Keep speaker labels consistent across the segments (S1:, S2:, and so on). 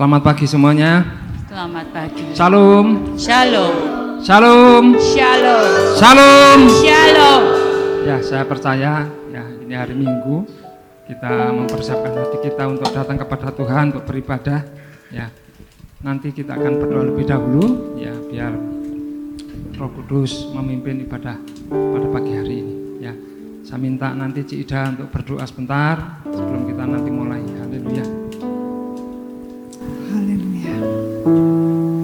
S1: Selamat pagi semuanya.
S2: Selamat pagi.
S1: Shalom.
S2: Shalom.
S1: Shalom.
S2: Shalom.
S1: Shalom.
S2: Shalom.
S1: Ya, saya percaya ya ini hari Minggu kita mempersiapkan hati kita untuk datang kepada Tuhan untuk beribadah. Ya, nanti kita akan berdoa lebih dahulu ya biar Roh Kudus memimpin ibadah pada pagi hari ini. Ya, saya minta nanti Ci Ida untuk berdoa sebentar sebelum kita nanti mulai. Haleluya.
S3: Haleluya.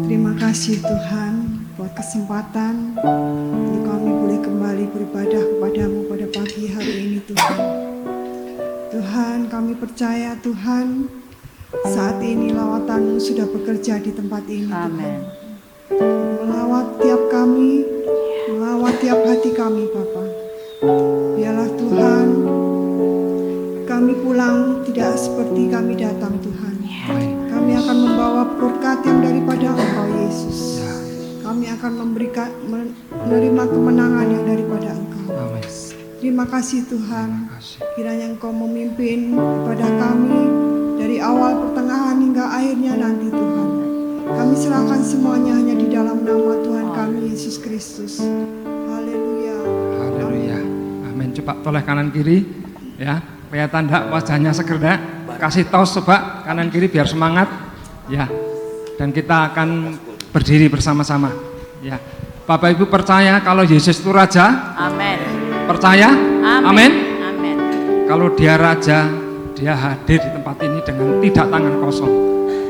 S3: Terima kasih Tuhan buat kesempatan untuk kami boleh kembali beribadah kepadamu pada pagi hari ini Tuhan. Tuhan, kami percaya Tuhan saat ini lawatanmu sudah bekerja di tempat ini.
S2: Amin.
S3: Melawat tiap kami, melawat tiap hati kami Bapa. Biarlah Tuhan kami pulang tidak seperti kami datang Tuhan. Kami akan membawa berkat yang daripada Engkau Yesus. Kami akan menerima kemenangan yang daripada Engkau. Terima kasih Tuhan. Kiranya Engkau memimpin kepada kami dari awal, pertengahan hingga akhirnya nanti Tuhan. Kami serahkan semuanya hanya di dalam nama Tuhan kami Yesus Kristus. Haleluya.
S1: Haleluya. Amin. Coba toleh kanan kiri ya. Kelihatan enggak wajahnya seger enggak? Kasih tos coba kanan kiri biar semangat. Ya. Dan kita akan berdiri bersama-sama. Ya. Bapak Ibu percaya kalau Yesus itu raja?
S2: Amin.
S1: Percaya? Amin.
S2: Amin.
S1: Kalau dia raja, dia hadir di tempat ini dengan tidak tangan kosong.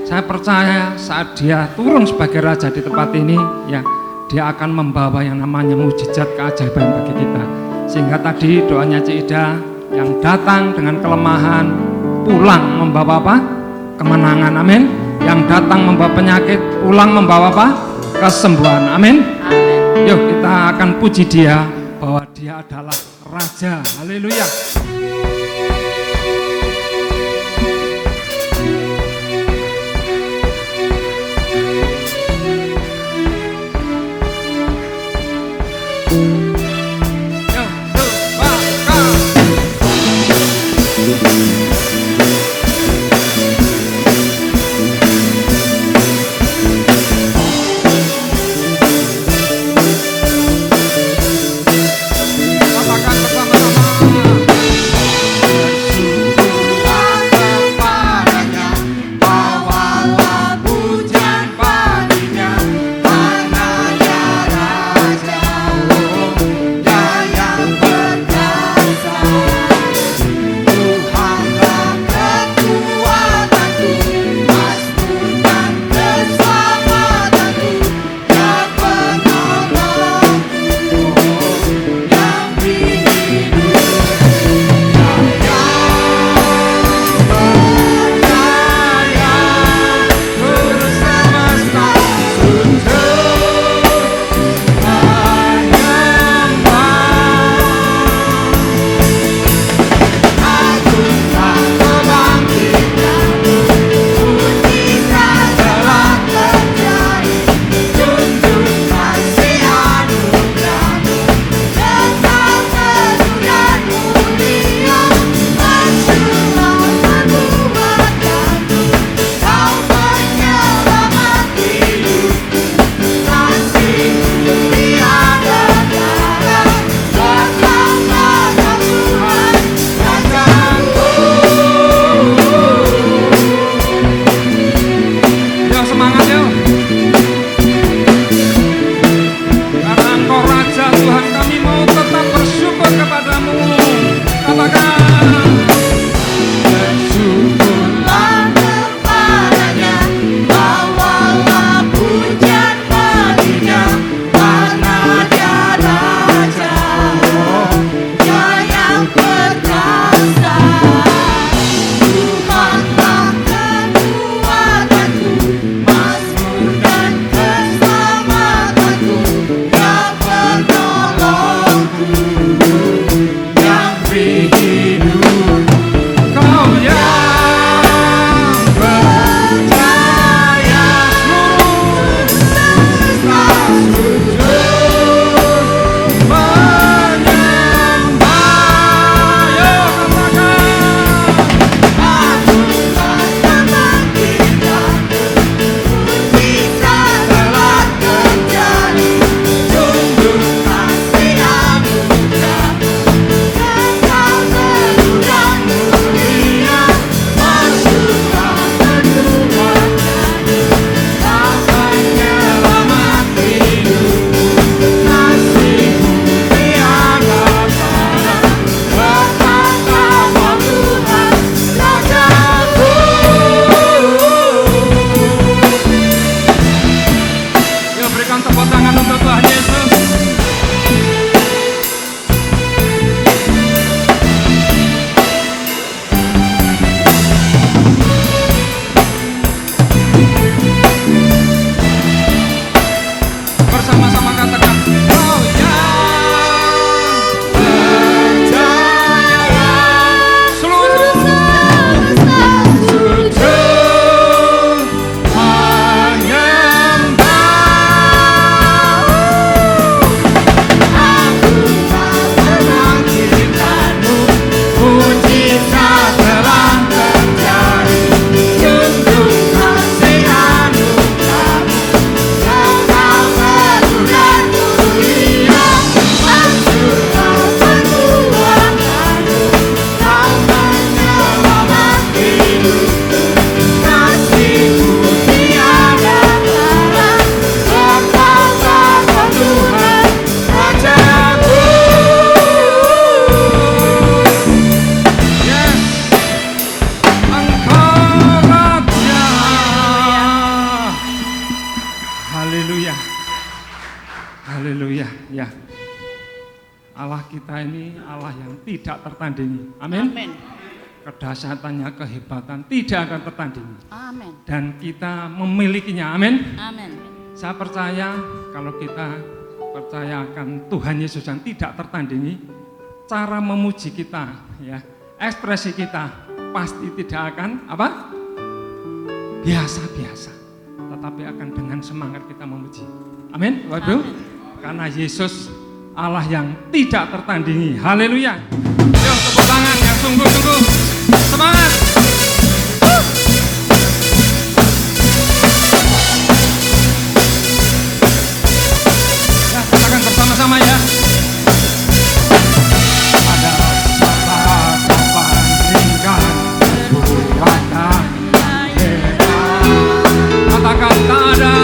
S1: Saya percaya saat dia turun sebagai raja di tempat ini, ya, dia akan membawa yang namanya mujizat keajaiban bagi kita. Sehingga tadi doanya Ci Ida yang datang dengan kelemahan pulang membawa apa? Kemenangan. Amin. Yang datang membawa penyakit pulang membawa apa? Kesembuhan. Amin.
S2: Amin.
S1: Yuk kita akan puji dia bahwa dia adalah raja. Haleluya. Katakan bersama-sama. ya. Allah kita ini Allah yang tidak tertandingi. Amin.
S2: Amin.
S1: Kedahsyatannya, kehebatan tidak akan tertandingi.
S2: Amin.
S1: Dan kita memilikinya. Amin.
S2: Amin.
S1: Saya percaya kalau kita percaya akan Tuhan Yesus yang tidak tertandingi, cara memuji kita, ya, ekspresi kita pasti tidak akan biasa-biasa, tetapi akan dengan semangat kita memuji. Amin, Bapak Ibu. Karena Yesus Allah yang tidak tertandingi. Haleluya. Yuk, tepuk tangan yang sungguh-sungguh. Semangat. Ya, katakan bersama-sama ya. Ada saat bandingkan kekuatan Yesus. Katakan tak ada.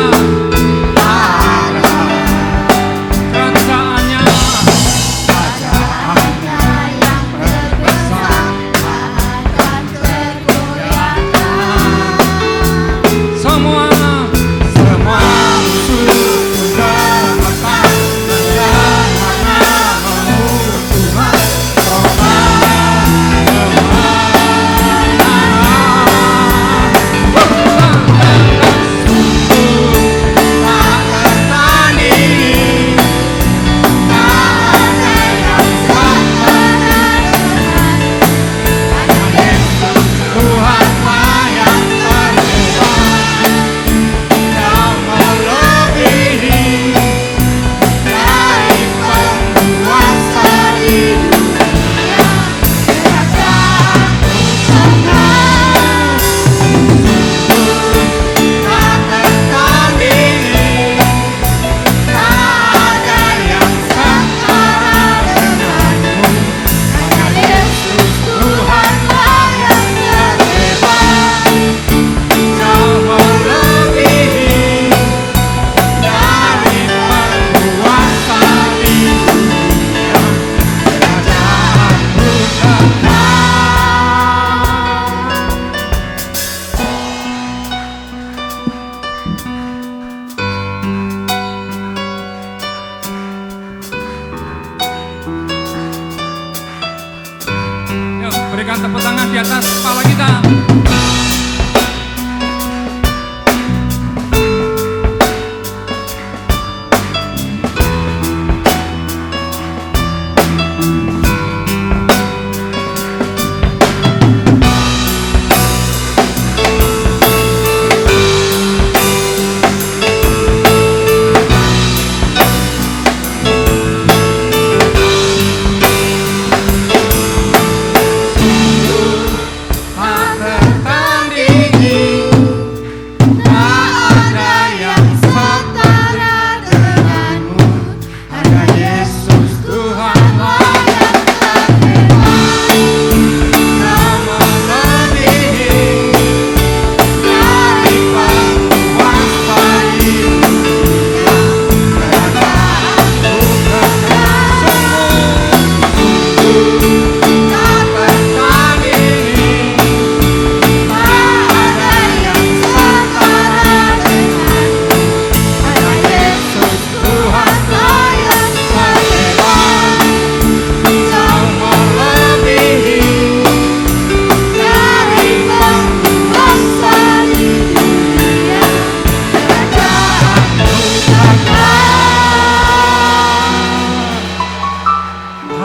S1: Berikan tepuk tangan di atas kepala kita.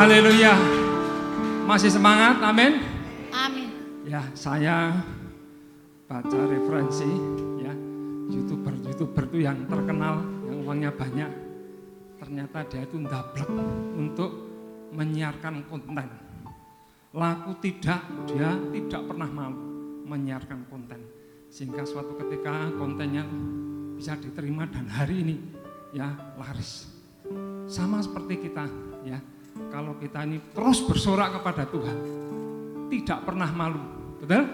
S1: Haleluya. Masih semangat? Amin.
S2: Amin.
S1: Ya, saya baca referensi ya, YouTuber itu yang terkenal, yang uangnya banyak. Ternyata dia itu ndablek untuk menyiarkan konten. Laku tidak, dia tidak pernah malu menyiarkan konten. Sehingga suatu ketika kontennya bisa diterima dan hari ini ya laris. Sama seperti kita ya. Kalau kita ini terus bersorak kepada Tuhan, tidak pernah malu, betul?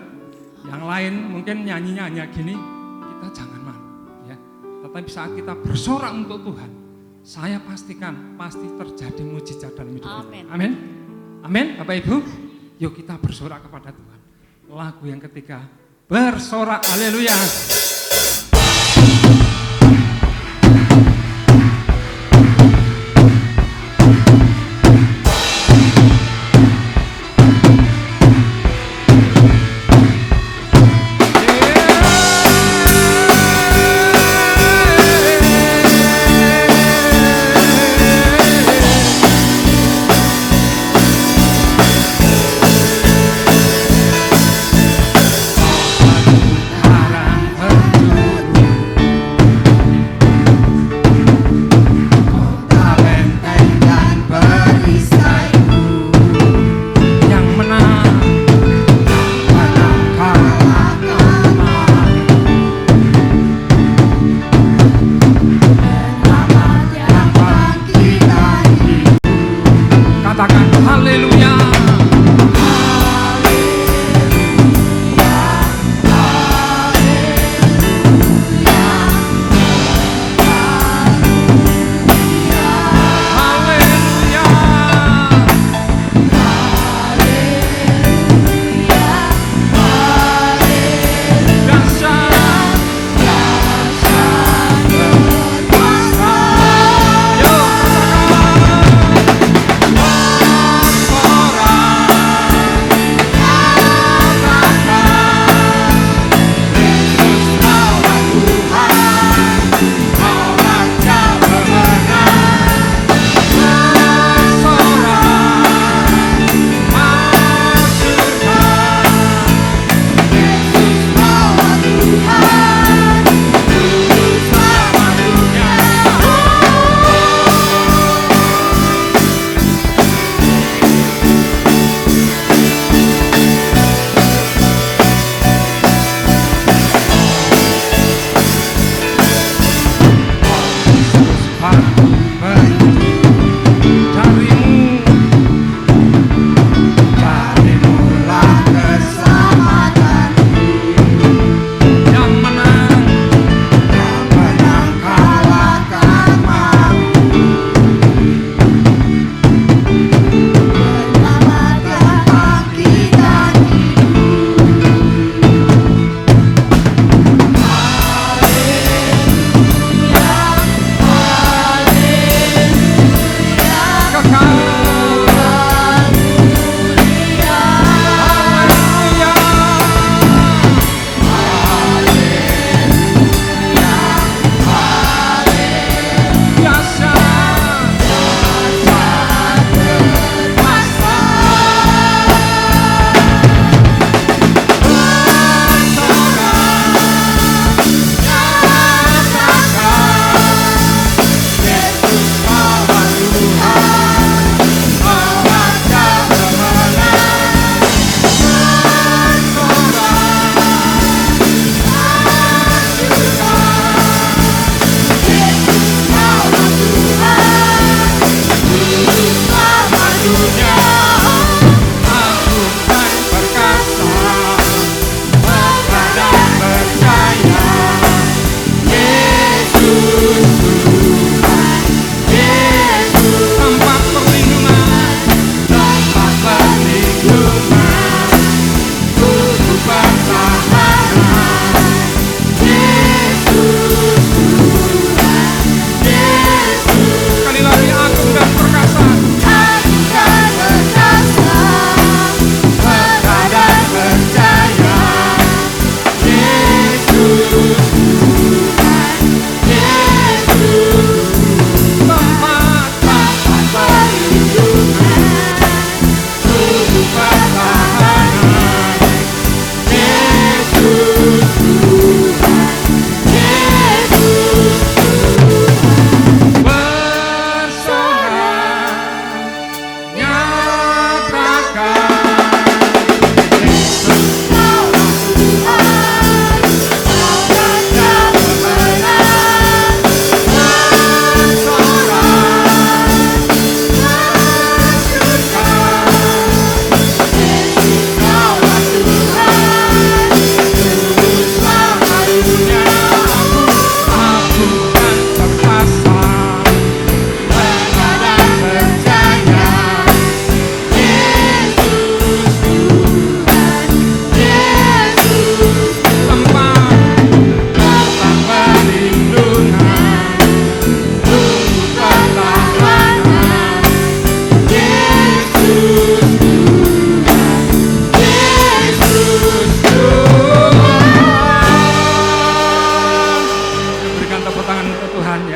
S1: Yang lain mungkin nyanyi-nyanyi gini, kita jangan malu, ya. Tetapi saat kita bersorak untuk Tuhan, saya pastikan pasti terjadi mujizat dalam hidup kita. Amin. Amin, Bapak Ibu. Yuk kita bersorak kepada Tuhan. Lagu yang ketiga, bersorak, haleluya.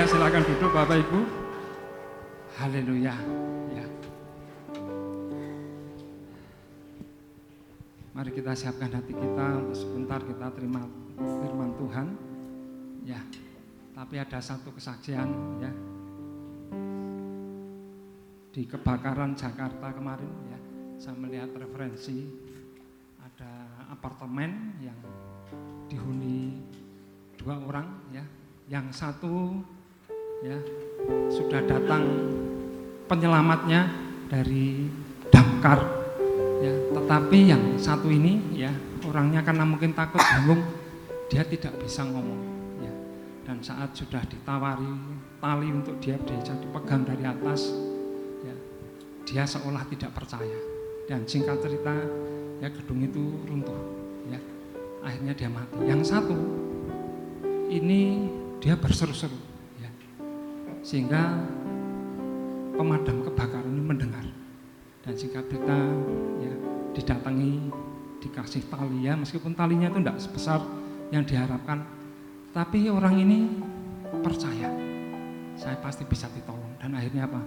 S1: silakan duduk Bapak Ibu. Haleluya. Ya. Mari kita siapkan hati kita untuk sebentar kita terima firman Tuhan. Ya. Tapi ada satu kesaksian ya. Di kebakaran Jakarta kemarin ya, saya melihat referensi ada apartemen yang dihuni 2 orang ya. Yang satu ya sudah datang penyelamatnya dari damkar ya, tetapi yang satu ini ya orangnya karena mungkin takut bingung, dia tidak bisa ngomong ya. Dan saat sudah ditawari tali untuk dia bisa dipegang dari atas ya, dia seolah tidak percaya. Dan singkat cerita ya gedung itu runtuh ya, akhirnya dia mati. Yang satu ini dia berseru-seru ya, sehingga pemadam kebakaran ini mendengar. Dan singkat cerita ya didatangi, dikasih tali ya, meskipun talinya itu tidak sebesar yang diharapkan, tapi orang ini percaya saya pasti bisa ditolong. Dan akhirnya apa?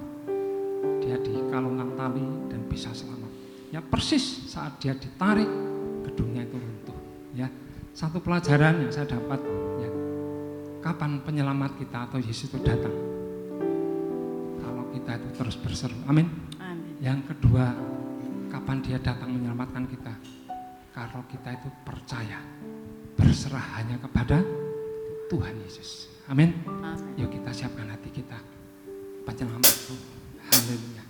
S1: Dia dikalungkan tali dan bisa selamat ya. Persis saat dia ditarik gedungnya itu runtuh ya. Satu pelajaran yang saya dapat ya, kapan penyelamat kita atau Yesus itu datang? Kalau kita itu terus berseru, amin.
S2: Amin.
S1: Yang kedua, kapan dia datang menyelamatkan kita? Kalau kita itu percaya, berserah hanya kepada Tuhan Yesus, amin.
S2: Amin.
S1: Yuk kita siapkan hati kita, penyelamat itu. Haleluya.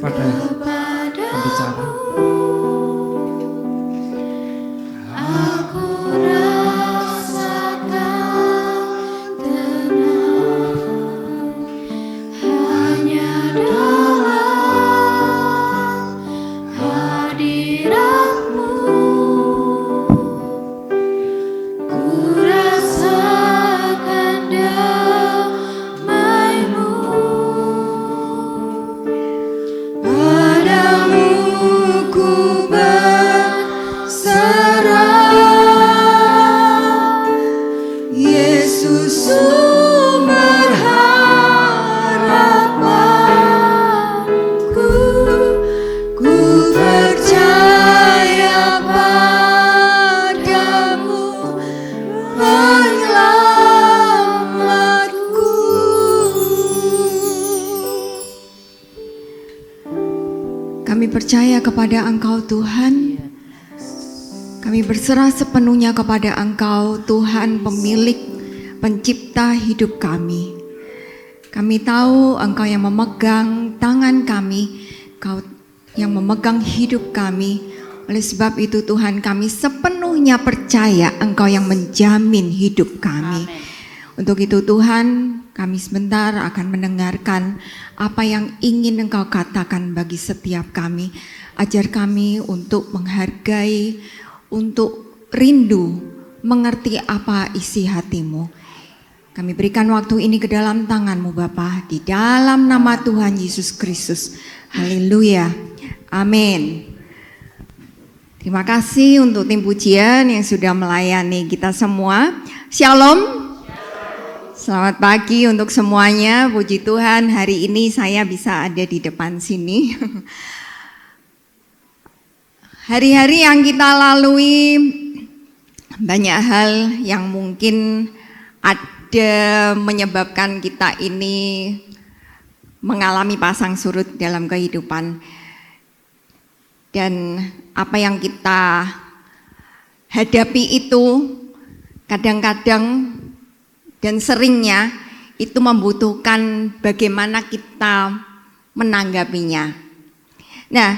S1: kepada pembicara.
S4: Kami percaya kepada Engkau Tuhan. Kami berserah sepenuhnya kepada Engkau Tuhan, pemilik, pencipta hidup kami. Kami tahu Engkau yang memegang tangan kami, Engkau yang memegang hidup kami. Oleh sebab itu Tuhan, kami sepenuhnya percaya Engkau yang menjamin hidup kami. Amen. Untuk itu Tuhan, kami sebentar akan mendengarkan apa yang ingin Engkau katakan bagi setiap kami. Ajar kami untuk menghargai, untuk rindu, mengerti apa isi hati-Mu. Kami berikan waktu ini ke dalam tangan-Mu Bapa, di dalam nama Tuhan Yesus Kristus. Haleluya. Amin. Terima kasih untuk tim pujian yang sudah melayani kita semua. Shalom. Selamat pagi untuk semuanya. Puji Tuhan, hari ini saya bisa ada di depan sini. Hari-hari yang kita lalui banyak hal yang mungkin ada menyebabkan kita ini mengalami pasang surut dalam kehidupan. Dan apa yang kita hadapi itu kadang-kadang dan seringnya itu membutuhkan bagaimana kita menanggapinya. Nah,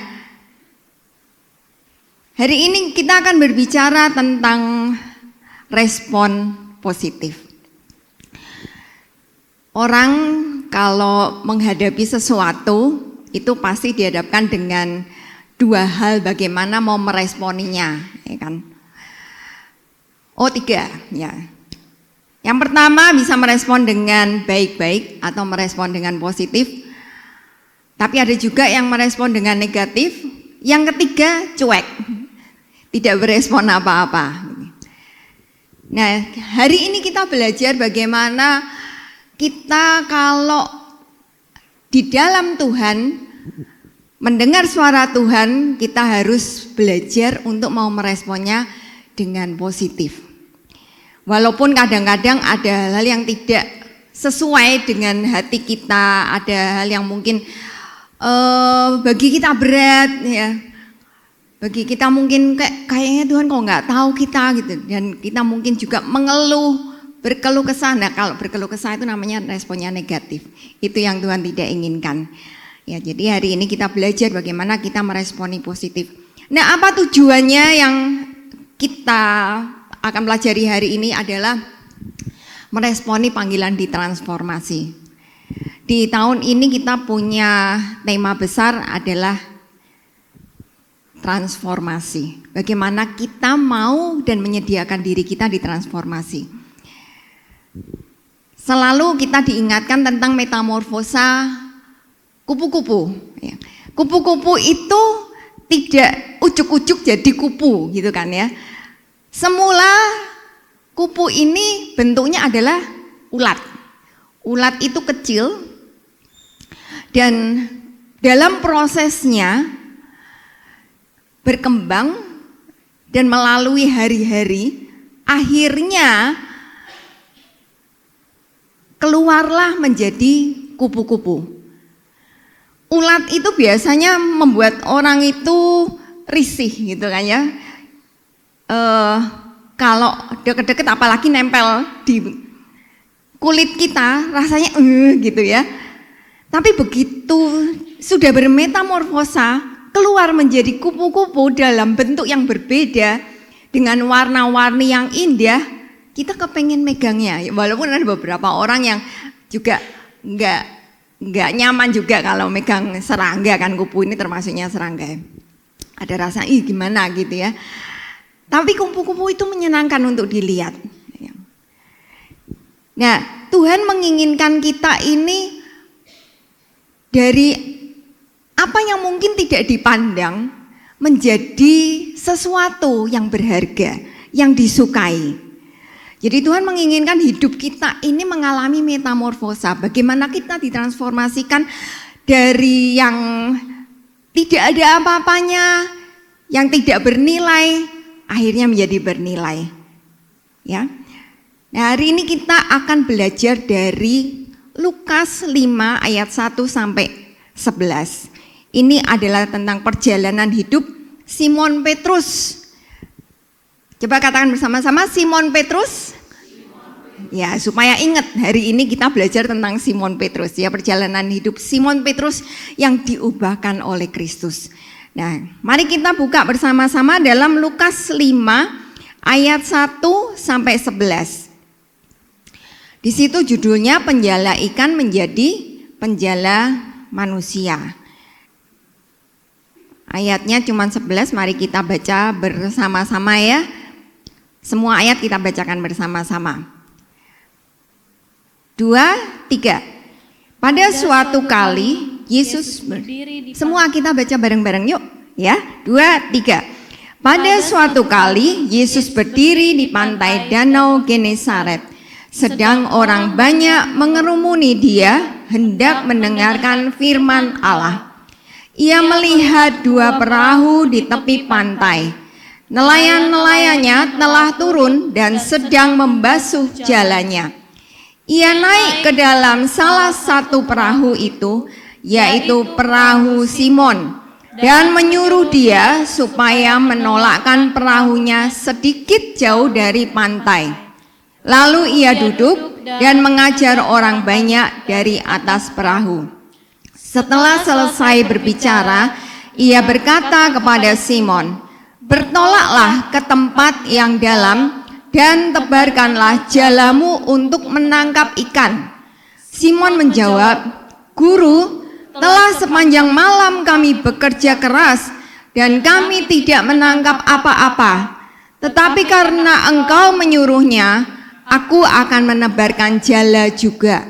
S4: hari ini kita akan berbicara tentang respon positif. Orang kalau menghadapi sesuatu itu pasti dihadapkan dengan dua hal bagaimana mau meresponinya, ya kan? Oh, tiga, ya. Yang pertama bisa merespon dengan baik-baik atau merespon dengan positif. Tapi ada juga yang merespon dengan negatif. Yang ketiga cuek, tidak berespon apa-apa. Nah, hari ini kita belajar bagaimana kita kalau di dalam Tuhan, mendengar suara Tuhan, kita harus belajar untuk mau meresponnya dengan positif. Walaupun kadang-kadang ada hal yang tidak sesuai dengan hati kita, ada hal yang mungkin bagi kita berat, ya, bagi kita mungkin kayaknya Tuhan kok nggak tahu kita gitu, dan kita mungkin juga mengeluh, berkeluh kesah. Nah, kalau berkeluh kesah itu namanya responnya negatif. Itu yang Tuhan tidak inginkan. Ya, jadi hari ini kita belajar bagaimana kita meresponi positif. Nah, apa tujuannya yang kita akan pelajari hari ini adalah meresponi panggilan di transformasi. Di tahun ini kita punya tema besar adalah transformasi. Bagaimana kita mau dan menyediakan diri kita di transformasi. Selalu kita diingatkan tentang metamorfosa kupu-kupu. Kupu-kupu itu tidak ujuk-ujuk jadi kupu gitu kan ya. Semula kupu ini bentuknya adalah ulat. Ulat itu kecil dan dalam prosesnya berkembang dan melalui hari-hari akhirnya keluarlah menjadi kupu-kupu. Ulat itu biasanya membuat orang itu risih gitu kan ya. Kalau deket-deket apalagi nempel di kulit kita rasanya gitu ya. Tapi begitu sudah bermetamorfosa, keluar menjadi kupu-kupu dalam bentuk yang berbeda, dengan warna-warni yang indah, kita kepengen megangnya. Walaupun ada beberapa orang yang juga nggak nyaman juga kalau megang serangga, kan kupu ini termasuknya serangga. Ada rasa gimana gitu ya. Tapi kupu-kupu itu menyenangkan untuk dilihat. Nah, Tuhan menginginkan kita ini dari apa yang mungkin tidak dipandang menjadi sesuatu yang berharga, yang disukai. Jadi Tuhan menginginkan hidup kita ini mengalami metamorfosa. Bagaimana kita ditransformasikan dari yang tidak ada apa-apanya, yang tidak bernilai, akhirnya menjadi bernilai. Ya. Nah, hari ini kita akan belajar dari Lukas 5 ayat 1 sampai 11. Ini adalah tentang perjalanan hidup Simon Petrus. Coba katakan bersama-sama, Simon Petrus. Ya, supaya ingat hari ini kita belajar tentang Simon Petrus, ya, perjalanan hidup Simon Petrus yang diubahkan oleh Kristus. Nah, mari kita buka bersama-sama dalam Lukas 5 ayat 1 sampai 11. Di situ judulnya penjala ikan menjadi penjala manusia. Ayatnya cuma 11, mari kita baca bersama-sama ya. Semua ayat kita bacakan bersama-sama. 2, 3. Pada suatu kali Yesus semua kita baca bareng-bareng yuk ya. 2, 3. Pada suatu kali Yesus berdiri di pantai Danau Genesaret. Sedang orang banyak mengerumuni dia hendak mendengarkan firman Allah. Ia melihat 2 perahu di tepi pantai. Nelayan-nelayannya telah turun dan sedang membasuh jalannya. Ia naik ke dalam salah satu perahu itu, yaitu perahu Simon, dan menyuruh dia supaya menolakkan perahunya sedikit jauh dari pantai. Lalu ia duduk dan mengajar orang banyak dari atas perahu. Setelah selesai berbicara, ia berkata kepada Simon, "Bertolaklah ke tempat yang dalam dan tebarkanlah jalamu untuk menangkap ikan." Simon menjawab, "Guru, telah sepanjang malam kami bekerja keras dan kami tidak menangkap apa-apa. Tetapi karena engkau menyuruhnya, aku akan menebarkan jala juga."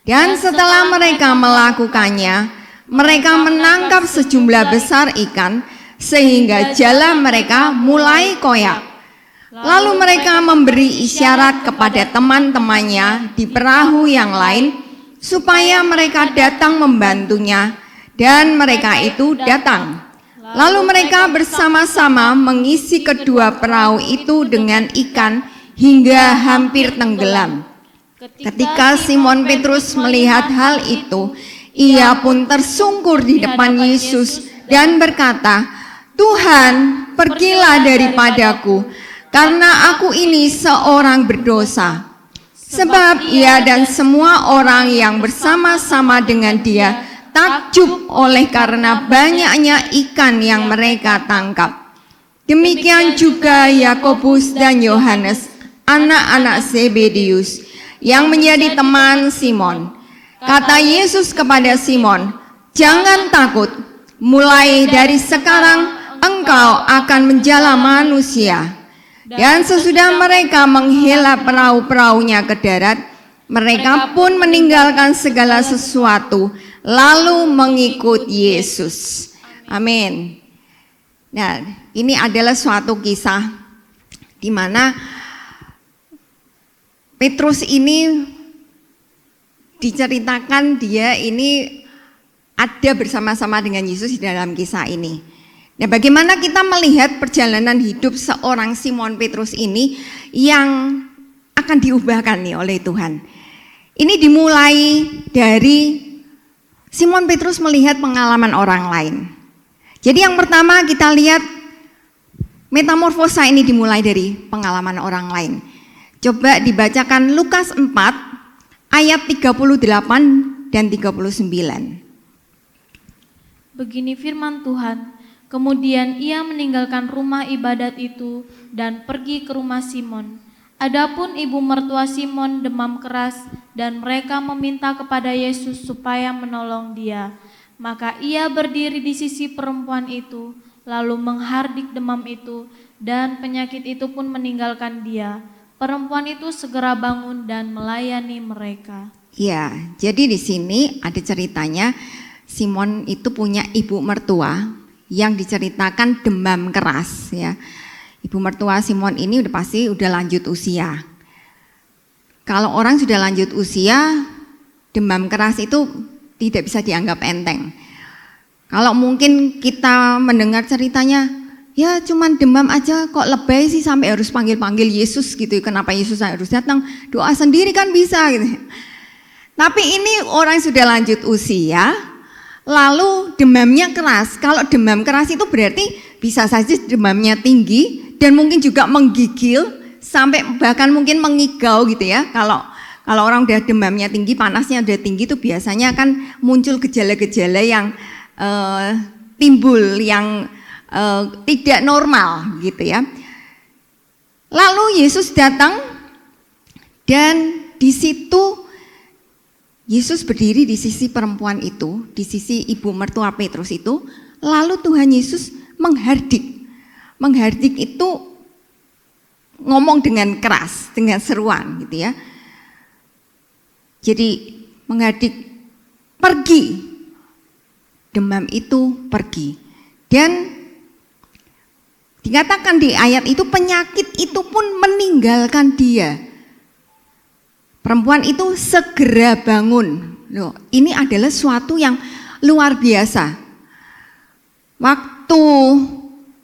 S4: Dan setelah mereka melakukannya, mereka menangkap sejumlah besar ikan sehingga jala mereka mulai koyak. Lalu mereka memberi isyarat kepada teman-temannya di perahu yang lain supaya mereka datang membantunya, dan mereka itu datang. Lalu mereka bersama-sama mengisi kedua perahu itu dengan ikan hingga hampir tenggelam. Ketika Simon Petrus melihat hal itu, ia pun tersungkur di depan Yesus dan berkata, "Tuhan, pergilah daripadaku, karena aku ini seorang berdosa." Sebab ia dan semua orang yang bersama-sama dengan dia takjub oleh karena banyaknya ikan yang mereka tangkap. Demikian juga Yakobus dan Yohanes, anak-anak Zebedius, yang menjadi teman Simon. Kata Yesus kepada Simon, "Jangan takut, mulai dari sekarang engkau akan menjala manusia." Dan sesudah mereka menghela perahu-perahunya ke darat, mereka pun meninggalkan segala sesuatu, lalu mengikut Yesus. Amin. Nah, ini adalah suatu kisah di mana Petrus ini diceritakan dia ini ada bersama-sama dengan Yesus di dalam kisah ini. Nah, bagaimana kita melihat perjalanan hidup seorang Simon Petrus ini yang akan diubahkan nih oleh Tuhan. Ini dimulai dari Simon Petrus melihat pengalaman orang lain. Jadi yang pertama kita lihat metamorfosa ini dimulai dari pengalaman orang lain. Coba dibacakan Lukas 4 ayat 38 dan 39.
S5: Begini firman Tuhan, kemudian ia meninggalkan rumah ibadat itu dan pergi ke rumah Simon. Adapun ibu mertua Simon demam keras dan mereka meminta kepada Yesus supaya menolong dia. Maka ia berdiri di sisi perempuan itu, lalu menghardik demam itu dan penyakit itu pun meninggalkan dia. Perempuan itu segera bangun dan melayani mereka.
S4: Ya, jadi di sini ada ceritanya Simon itu punya ibu mertua yang diceritakan demam keras ya. Ibu mertua Simon ini pasti udah lanjut usia. Kalau orang sudah lanjut usia, demam keras itu tidak bisa dianggap enteng. Kalau mungkin kita mendengar ceritanya, ya cuman demam aja kok lebay sih sampai harus panggil-panggil Yesus gitu. Kenapa Yesus harus datang? Doa sendiri kan bisa gitu. Tapi ini orang sudah lanjut usia, lalu demamnya keras. Kalau demam keras itu berarti bisa saja demamnya tinggi dan mungkin juga menggigil sampai bahkan mungkin mengigau gitu ya. Kalau orang udah demamnya tinggi, panasnya udah tinggi itu biasanya kan muncul gejala-gejala yang timbul yang tidak normal gitu ya. Lalu Yesus datang dan di situ Yesus berdiri di sisi perempuan itu, di sisi ibu mertua Petrus itu, lalu Tuhan Yesus menghardik. Menghardik itu ngomong dengan keras, dengan seruan gitu ya. Jadi menghardik, pergi. Demam itu pergi. Dan dikatakan di ayat itu penyakit itu pun meninggalkan dia. Perempuan itu segera bangun. Loh, ini adalah suatu yang luar biasa. Waktu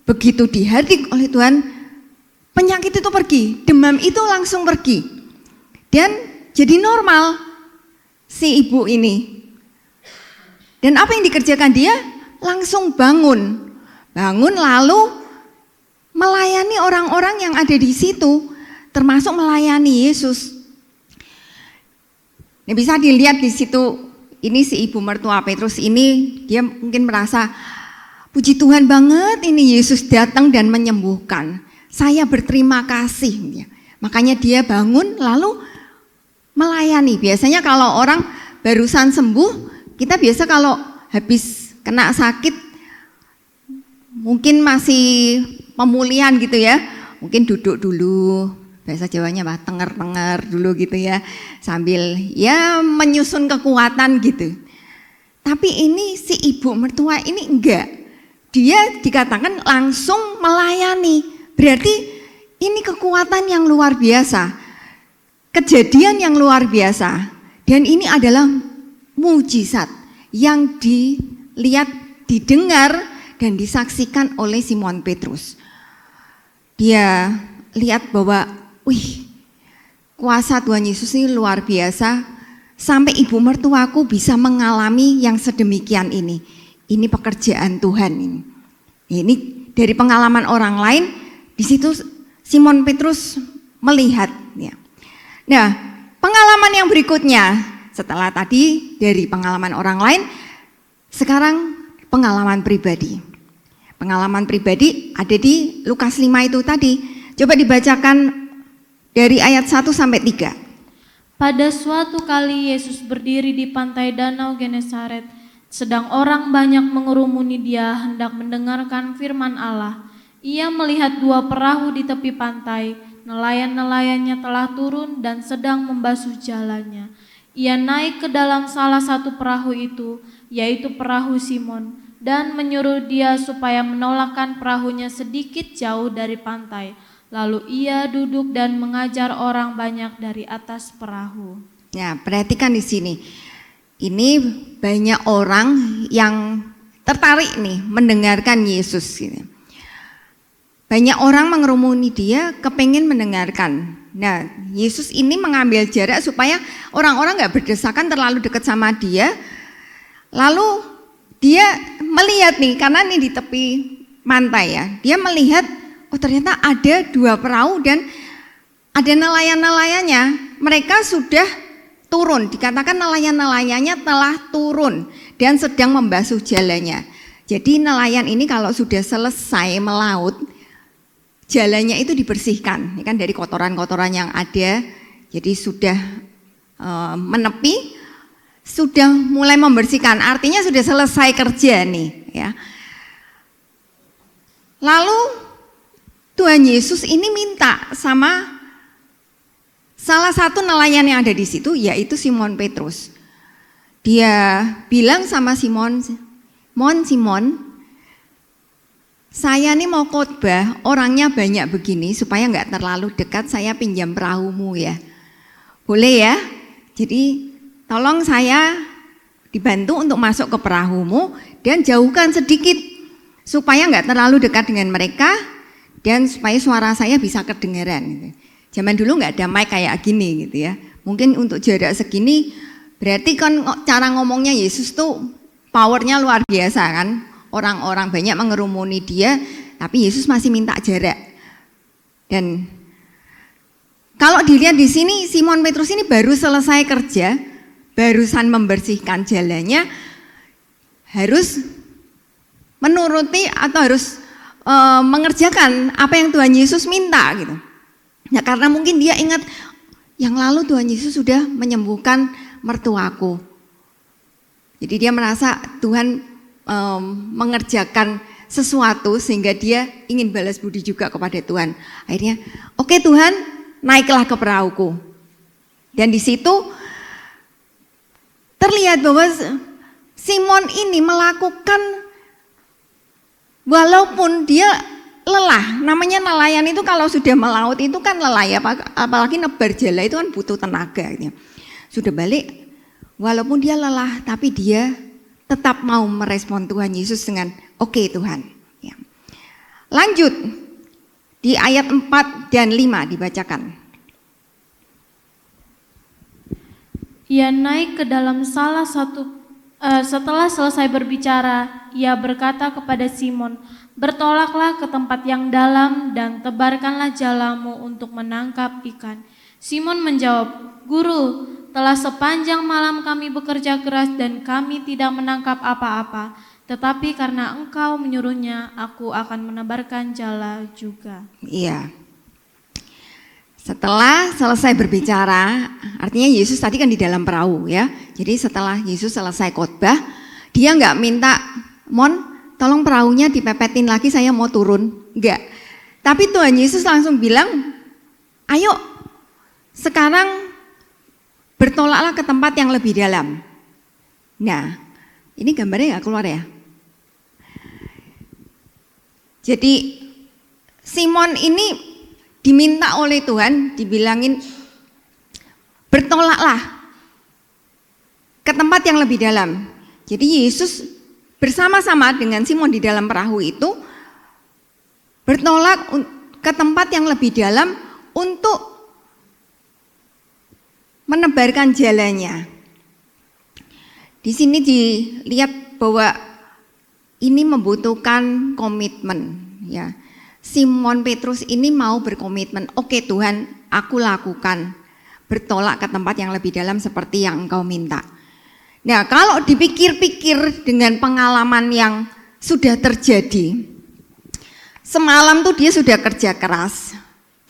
S4: begitu dihardik oleh Tuhan, penyakit itu pergi, demam itu langsung pergi. Dan jadi normal si ibu ini. Dan apa yang dikerjakan dia? Langsung bangun. Bangun lalu melayani orang-orang yang ada di situ, termasuk melayani Yesus. Nah, bisa dilihat di situ, ini si ibu mertua Petrus ini, dia mungkin merasa, puji Tuhan banget ini Yesus datang dan menyembuhkan. Saya berterima kasih. Makanya dia bangun lalu melayani. Biasanya kalau orang barusan sembuh, kita biasa kalau habis kena sakit, mungkin masih pemulihan gitu ya, mungkin duduk dulu, bahasa Jawanya tenger-tenger dulu gitu ya, sambil ya menyusun kekuatan gitu. Tapi ini si ibu mertua ini enggak, dia dikatakan langsung melayani, berarti ini kekuatan yang luar biasa, kejadian yang luar biasa, dan ini adalah mujizat yang dilihat, didengar, dan disaksikan oleh Simon Petrus. Dia lihat bahwa, wih, kuasa Tuhan Yesus ini luar biasa, sampai ibu mertuaku bisa mengalami yang sedemikian ini. Ini pekerjaan Tuhan ini. Ini dari pengalaman orang lain, di situ Simon Petrus melihat. Ya. Nah, pengalaman yang berikutnya, setelah tadi dari pengalaman orang lain, sekarang pengalaman pribadi. Pengalaman pribadi ada di Lukas 5 itu tadi. Coba dibacakan dari ayat 1 sampai 3.
S5: Pada suatu kali Yesus berdiri di pantai Danau Genesaret, sedang orang banyak mengerumuni dia hendak mendengarkan firman Allah. Ia melihat dua perahu di tepi pantai, nelayan-nelayannya telah turun dan sedang membasuh jalannya. Ia naik ke dalam salah satu perahu itu, yaitu perahu Simon, dan menyuruh dia supaya menolakkan perahunya sedikit jauh dari pantai. Lalu ia duduk dan mengajar orang banyak dari atas perahu.
S4: Ya, perhatikan di sini. Ini banyak orang yang tertarik nih mendengarkan Yesus. Banyak orang mengerumuni dia, kepengen mendengarkan. Nah, Yesus ini mengambil jarak supaya orang-orang gak berdesakan terlalu dekat sama dia. Lalu dia melihat nih, karena ini di tepi pantai ya, dia melihat, oh ternyata ada dua perahu dan ada nelayan-nelayannya. Mereka sudah turun, dikatakan nelayan-nelayannya telah turun dan sedang membasuh jalannya. Jadi nelayan ini kalau sudah selesai melaut, jalannya itu dibersihkan, ya kan, dari kotoran-kotoran yang ada. Jadi sudah menepi, sudah mulai membersihkan, artinya sudah selesai kerja nih, ya. Lalu Tuhan Yesus ini minta sama salah satu nelayan yang ada di situ, yaitu Simon Petrus. Dia bilang sama Simon, Simon, saya nih mau khotbah, orangnya banyak begini, supaya nggak terlalu dekat, saya pinjam perahumu ya. Boleh ya? Jadi tolong saya dibantu untuk masuk ke perahumu dan jauhkan sedikit, supaya nggak terlalu dekat dengan mereka dan supaya suara saya bisa kedengaran. Gitu. Zaman dulu nggak ada mic kayak gini gitu ya. Mungkin untuk jarak segini berarti kan cara ngomongnya Yesus tuh powernya luar biasa kan. Orang-orang banyak mengerumuni dia, tapi Yesus masih minta jarak. Dan kalau dilihat di sini Simon Petrus ini baru selesai kerja, barusan membersihkan jalannya, harus menuruti atau harus mengerjakan apa yang Tuhan Yesus minta gitu. Ya karena mungkin dia ingat yang lalu Tuhan Yesus sudah menyembuhkan mertuaku. Jadi dia merasa Tuhan mengerjakan sesuatu sehingga dia ingin balas budi juga kepada Tuhan. Akhirnya, oke Tuhan, naiklah ke perahuku. Dan di situ terlihat bahwa Simon ini melakukan, walaupun dia lelah, namanya nelayan itu kalau sudah melaut itu kan lelah ya, apalagi nebar jala itu kan butuh tenaga. Gitu. Sudah balik, walaupun dia lelah, tapi dia tetap mau merespon Tuhan Yesus dengan oke Tuhan. Ya. Lanjut, di ayat 4 dan 5 dibacakan.
S5: Ia naik ke dalam salah satu, setelah selesai berbicara, ia berkata kepada Simon, bertolaklah ke tempat yang dalam dan tebarkanlah jalamu untuk menangkap ikan. Simon menjawab, Guru, telah sepanjang malam kami bekerja keras dan kami tidak menangkap apa-apa. Tetapi karena Engkau menyuruhnya, aku akan menebarkan jala juga.
S4: Iya. Setelah selesai berbicara, artinya Yesus tadi kan di dalam perahu ya. Jadi setelah Yesus selesai khotbah, dia nggak minta, Mon, tolong perahunya dipepetin lagi, saya mau turun. Enggak. Tapi Tuhan Yesus langsung bilang, ayo sekarang bertolaklah ke tempat yang lebih dalam. Nah, ini gambarnya nggak keluar ya. Jadi Simon ini diminta oleh Tuhan, dibilangin bertolaklah ke tempat yang lebih dalam. Jadi Yesus bersama-sama dengan Simon di dalam perahu itu bertolak ke tempat yang lebih dalam untuk menebarkan jalannya. Di sini dilihat bahwa ini membutuhkan komitmen ya. Simon Petrus ini mau berkomitmen, oke Tuhan, aku lakukan, bertolak ke tempat yang lebih dalam seperti yang Engkau minta. Nah, kalau dipikir-pikir dengan pengalaman yang sudah terjadi, semalam tuh dia sudah kerja keras,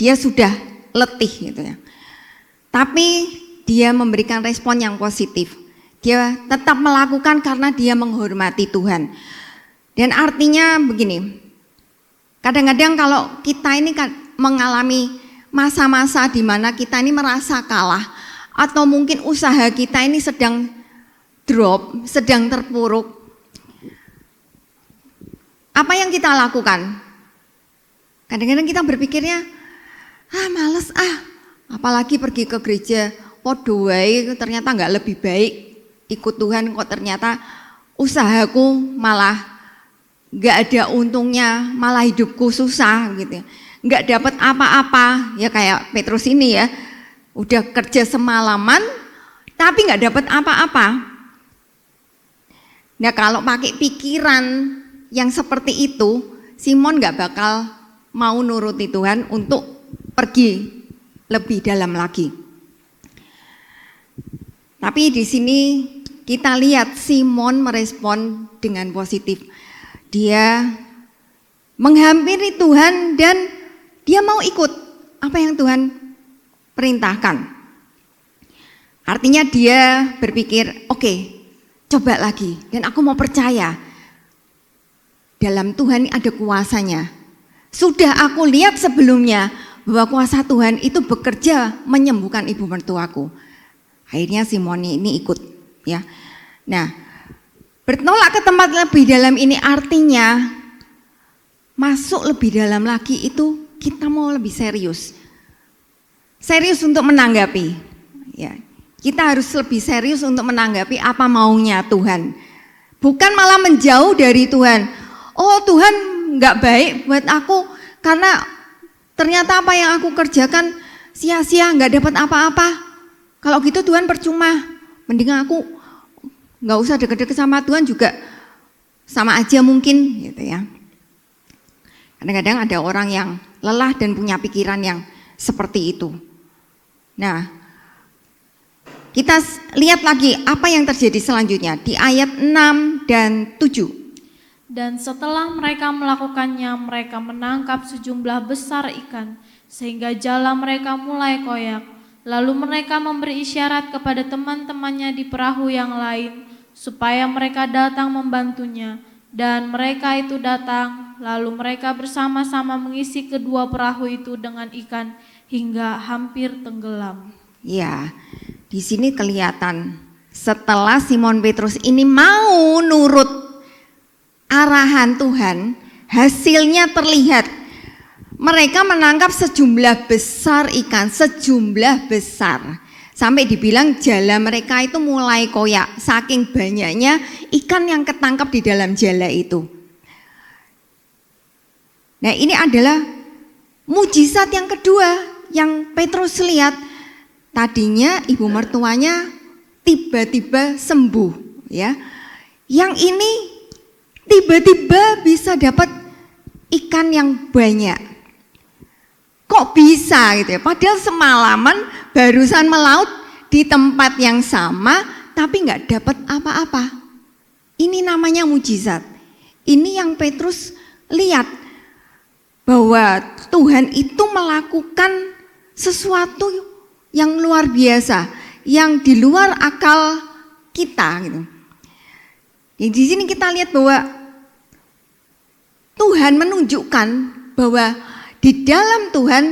S4: dia sudah letih gitu ya. Tapi dia memberikan respon yang positif. Dia tetap melakukan karena dia menghormati Tuhan. Dan artinya begini, kadang-kadang kalau kita ini kan mengalami masa-masa di mana kita ini merasa kalah atau mungkin usaha kita ini sedang drop, sedang terpuruk. Apa yang kita lakukan? Kadang-kadang kita berpikirnya, males apalagi pergi ke gereja, podo wae ternyata nggak lebih baik ikut Tuhan, kok ternyata usahaku malah nggak ada untungnya, malah hidupku susah gitu, nggak dapat apa-apa ya kayak Petrus ini ya, udah kerja semalaman tapi nggak dapat apa-apa. Nah kalau pakai pikiran yang seperti itu, Simon nggak bakal mau nuruti Tuhan untuk pergi lebih dalam lagi. Tapi di sini kita lihat Simon merespon dengan positif. Dia menghampiri Tuhan dan dia mau ikut apa yang Tuhan perintahkan. Artinya dia berpikir, oke, coba lagi dan aku mau percaya. Dalam Tuhan ada kuasanya. Sudah aku lihat sebelumnya bahwa kuasa Tuhan itu bekerja menyembuhkan ibu mertuaku. Akhirnya Simon ini ikut, ya. Nah, bertolak ke tempat lebih dalam ini artinya masuk lebih dalam lagi itu kita mau lebih serius. Serius untuk menanggapi, ya. Kita harus lebih serius untuk menanggapi apa maunya Tuhan. Bukan malah menjauh dari Tuhan. Oh, Tuhan nggak baik buat aku karena ternyata apa yang aku kerjakan sia-sia, nggak dapat apa-apa. Kalau gitu Tuhan percuma. Mending aku nggak usah deket-deket sama Tuhan juga sama aja mungkin, gitu ya. Kadang-kadang ada orang yang lelah dan punya pikiran yang seperti itu. Nah, kita lihat lagi apa yang terjadi selanjutnya di ayat 6 dan 7.
S5: Dan setelah mereka melakukannya, mereka menangkap sejumlah besar ikan, sehingga jala mereka mulai koyak. Lalu mereka memberi isyarat kepada teman-temannya di perahu yang lain, supaya mereka datang membantunya. Dan mereka itu datang, lalu mereka bersama-sama mengisi kedua perahu itu dengan ikan, hingga hampir tenggelam.
S4: Ya, di sini kelihatan setelah Simon Petrus ini mau nurut arahan Tuhan, hasilnya terlihat. Mereka menangkap sejumlah besar ikan, sejumlah besar. Sampai dibilang jala mereka itu mulai koyak, saking banyaknya ikan yang ketangkap di dalam jala itu. Nah, ini adalah mujizat yang kedua yang Petrus lihat. Tadinya ibu mertuanya tiba-tiba sembuh, ya. Yang ini tiba-tiba bisa dapat ikan yang banyak. Kok bisa gitu ya? Padahal semalaman barusan melaut di tempat yang sama tapi nggak dapat apa-apa. Ini namanya mujizat. Ini yang Petrus lihat bahwa Tuhan itu melakukan sesuatu yang luar biasa, yang di luar akal kita gitu. Jadi di sini kita lihat bahwa Tuhan menunjukkan bahwa di dalam Tuhan,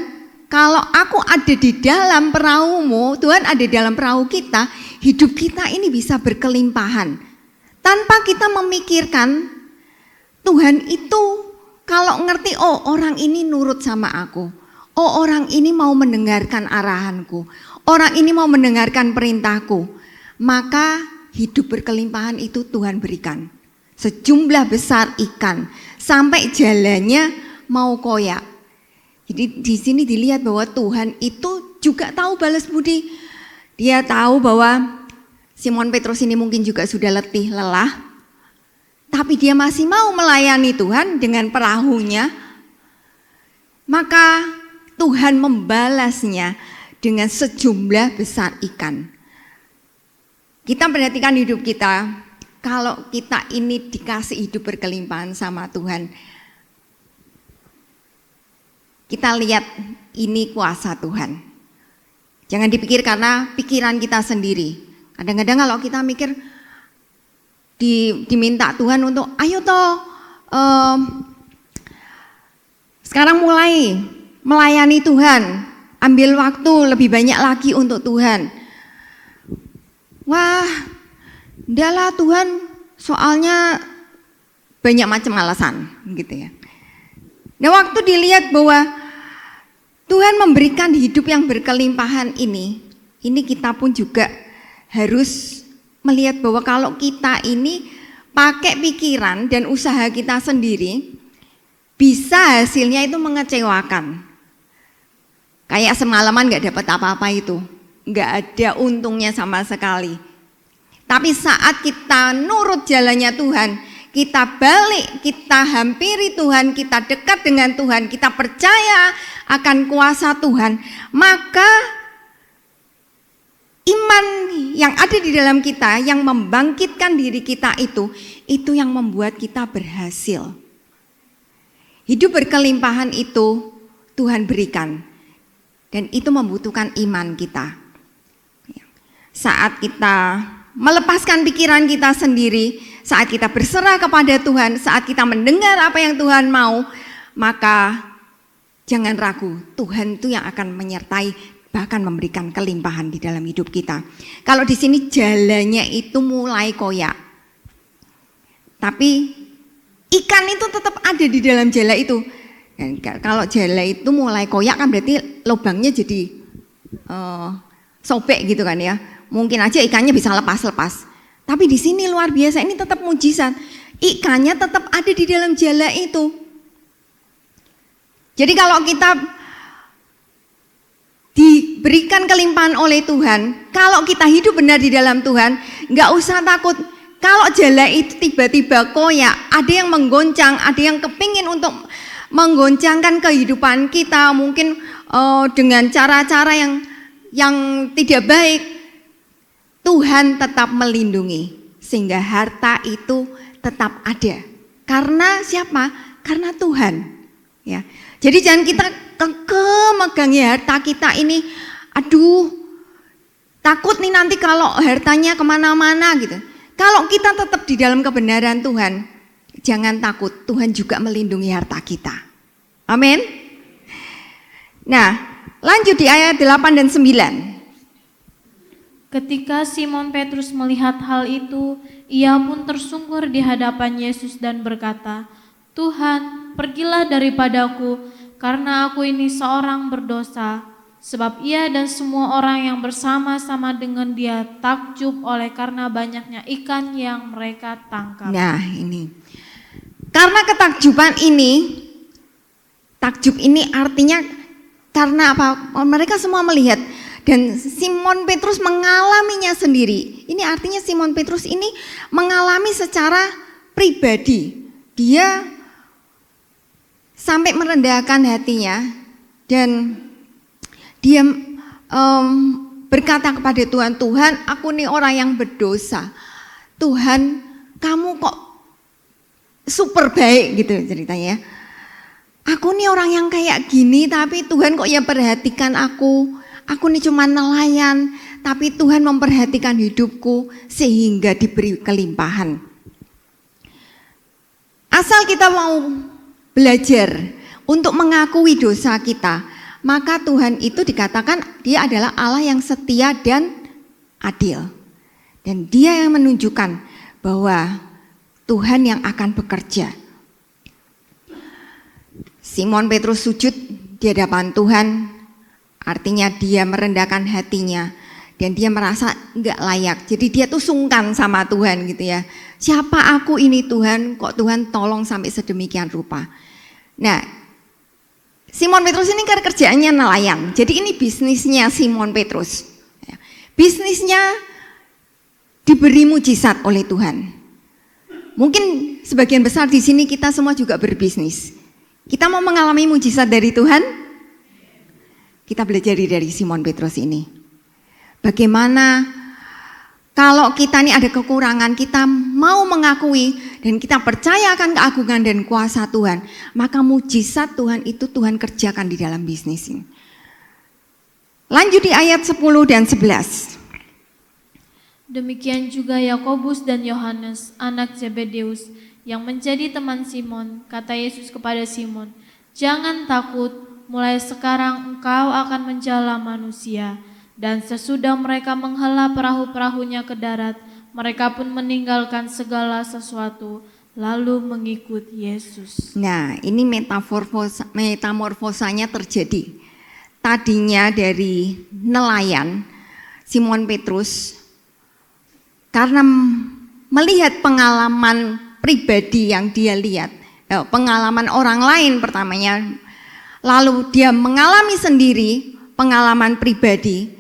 S4: kalau aku ada di dalam perahumu, Tuhan ada di dalam perahu kita, hidup kita ini bisa berkelimpahan. Tanpa kita memikirkan, Tuhan itu kalau ngerti, oh orang ini nurut sama aku, oh orang ini mau mendengarkan arahanku, orang ini mau mendengarkan perintahku, maka hidup berkelimpahan itu Tuhan berikan. Sejumlah besar ikan, sampai jalannya mau koyak. Jadi di sini dilihat bahwa Tuhan itu juga tahu balas budi. Dia tahu bahwa Simon Petrus ini mungkin juga sudah letih, lelah. Tapi dia masih mau melayani Tuhan dengan perahunya. Maka Tuhan membalasnya dengan sejumlah besar ikan. Kita perhatikan hidup kita. Kalau kita ini dikasih hidup berkelimpahan sama Tuhan, kita lihat ini kuasa Tuhan. Jangan dipikir karena pikiran kita sendiri. Kadang-kadang kalau kita mikir diminta Tuhan untuk ayo toh sekarang mulai melayani Tuhan, ambil waktu lebih banyak lagi untuk Tuhan. Wah, udahlah Tuhan, soalnya banyak macam alasan gitu ya. Nah, waktu dilihat bahwa Tuhan memberikan hidup yang berkelimpahan ini kita pun juga harus melihat bahwa kalau kita ini pakai pikiran dan usaha kita sendiri, bisa hasilnya itu mengecewakan. Kayak semalaman gak dapat apa-apa itu, gak ada untungnya sama sekali. Tapi saat kita nurut jalannya Tuhan, kita balik, kita hampiri Tuhan, kita dekat dengan Tuhan, kita percaya akan kuasa Tuhan, maka iman yang ada di dalam kita, yang membangkitkan diri kita itu yang membuat kita berhasil. Hidup berkelimpahan itu Tuhan berikan, dan itu membutuhkan iman kita. Saat kita melepaskan pikiran kita sendiri, saat kita berserah kepada Tuhan, saat kita mendengar apa yang Tuhan mau, maka jangan ragu, Tuhan itu yang akan menyertai, bahkan memberikan kelimpahan di dalam hidup kita. Kalau di sini jalannya itu mulai koyak, tapi ikan itu tetap ada di dalam jala itu. Dan kalau jala itu mulai koyak kan berarti lubangnya jadi sobek gitu kan ya. Mungkin aja ikannya bisa lepas-lepas. Tapi di sini luar biasa, ini tetap mujizat. Ikannya tetap ada di dalam jala itu. Jadi kalau kita diberikan kelimpahan oleh Tuhan, kalau kita hidup benar di dalam Tuhan, nggak usah takut. Kalau jala itu tiba-tiba koyak, ada yang menggoncang, ada yang kepingin untuk menggoncangkan kehidupan kita, mungkin dengan cara-cara yang tidak baik, Tuhan tetap melindungi sehingga harta itu tetap ada. Karena siapa? Karena Tuhan. Ya. Jadi jangan kita megangi harta kita ini. Aduh, takut nih nanti kalau hartanya kemana-mana gitu. Kalau kita tetap di dalam kebenaran Tuhan, jangan takut, Tuhan juga melindungi harta kita. Amin. Nah, lanjut di ayat 8 dan 9.
S5: Ketika Simon Petrus melihat hal itu, ia pun tersungkur di hadapan Yesus dan berkata, "Tuhan, pergilah daripadaku, karena aku ini seorang berdosa." Sebab ia dan semua orang yang bersama-sama dengan dia takjub oleh karena banyaknya ikan yang mereka tangkap.
S4: Nah ini, karena ketakjuban ini, takjub ini artinya karena apa? Mereka semua melihat. Dan Simon Petrus mengalaminya sendiri. Ini artinya Simon Petrus ini mengalami secara pribadi. Dia sampai merendahkan hatinya dan dia berkata kepada Tuhan, "Tuhan, aku nih orang yang berdosa. Tuhan, kamu kok super baik," gitu ceritanya. "Aku nih orang yang kayak gini, tapi Tuhan kok ya perhatikan aku. Aku nih cuma nelayan, tapi Tuhan memperhatikan hidupku sehingga diberi kelimpahan." Asal kita mau belajar untuk mengakui dosa kita, maka Tuhan itu dikatakan dia adalah Allah yang setia dan adil. Dan dia yang menunjukkan bahwa Tuhan yang akan bekerja. Simon Petrus sujud di hadapan Tuhan, artinya dia merendahkan hatinya dan dia merasa enggak layak. Jadi dia tuh sungkan sama Tuhan gitu ya. Siapa aku ini Tuhan, kok Tuhan tolong sampai sedemikian rupa. Nah, Simon Petrus ini kan kerjaannya nelayan. Jadi ini bisnisnya Simon Petrus. Bisnisnya diberi mujizat oleh Tuhan. Mungkin sebagian besar di sini kita semua juga berbisnis. Kita mau mengalami mujizat dari Tuhan? Kita belajar dari Simon Petrus ini. Bagaimana kalau kita ini ada kekurangan, kita mau mengakui dan kita percaya akan keagungan dan kuasa Tuhan, maka mujizat Tuhan itu Tuhan kerjakan di dalam bisnis ini. Lanjut di ayat 10 dan 11.
S5: Demikian juga Yakobus dan Yohanes, anak Zebedeus, yang menjadi teman Simon. Kata Yesus kepada Simon, "Jangan takut, mulai sekarang engkau akan menjala manusia." Dan sesudah mereka menghela perahu-perahunya ke darat, mereka pun meninggalkan segala sesuatu, lalu mengikut Yesus.
S4: Nah, ini metamorfosanya terjadi. Tadinya dari nelayan, Simon Petrus karena melihat pengalaman pribadi yang dia lihat, pengalaman orang lain pertamanya, lalu dia mengalami sendiri pengalaman pribadi,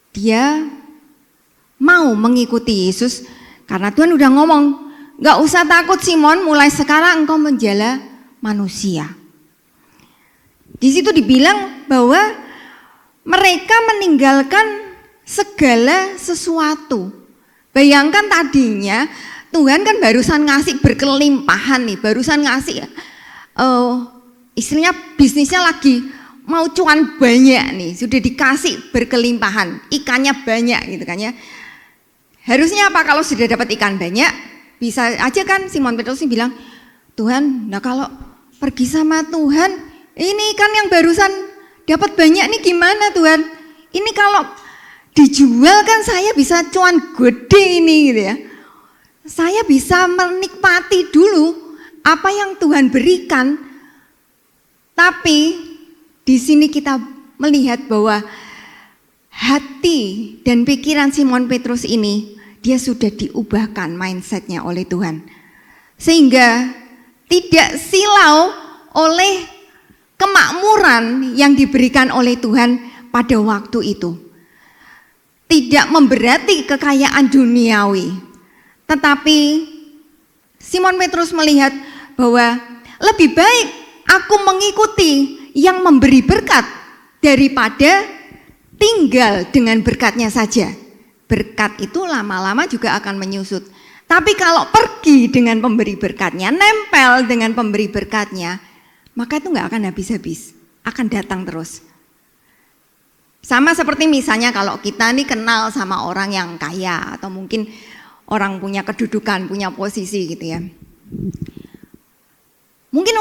S4: dia mau mengikuti Yesus karena Tuhan udah ngomong, "Gak usah takut Simon, mulai sekarang engkau menjala manusia." Di situ dibilang bahwa mereka meninggalkan segala sesuatu. Bayangkan tadinya Tuhan kan barusan ngasih berkelimpahan nih, barusan ngasih istilahnya bisnisnya lagi mau cuan banyak nih, sudah dikasih berkelimpahan, ikannya banyak gitu kan ya. Harusnya apa kalau sudah dapat ikan banyak, bisa aja kan Simon Petrus bilang, Tuhan, nah kalau pergi sama Tuhan, ini ikan yang barusan dapat banyak nih gimana Tuhan? Ini kalau dijual kan saya bisa cuan gede ini gitu ya. Saya bisa menikmati dulu apa yang Tuhan berikan. Tapi di sini kita melihat bahwa hati dan pikiran Simon Petrus ini dia sudah diubahkan mindsetnya oleh Tuhan. Sehingga tidak silau oleh kemakmuran yang diberikan oleh Tuhan pada waktu itu. Tidak memberati kekayaan duniawi. Tetapi Simon Petrus melihat bahwa lebih baik aku mengikuti yang memberi berkat daripada tinggal dengan berkatnya saja. Berkat itu lama-lama juga akan menyusut. Tapi kalau pergi dengan pemberi berkatnya, nempel dengan pemberi berkatnya, maka itu nggak akan habis-habis, akan datang terus. Sama seperti misalnya kalau kita nih kenal sama orang yang kaya atau mungkin orang punya kedudukan, punya posisi gitu ya. Mungkin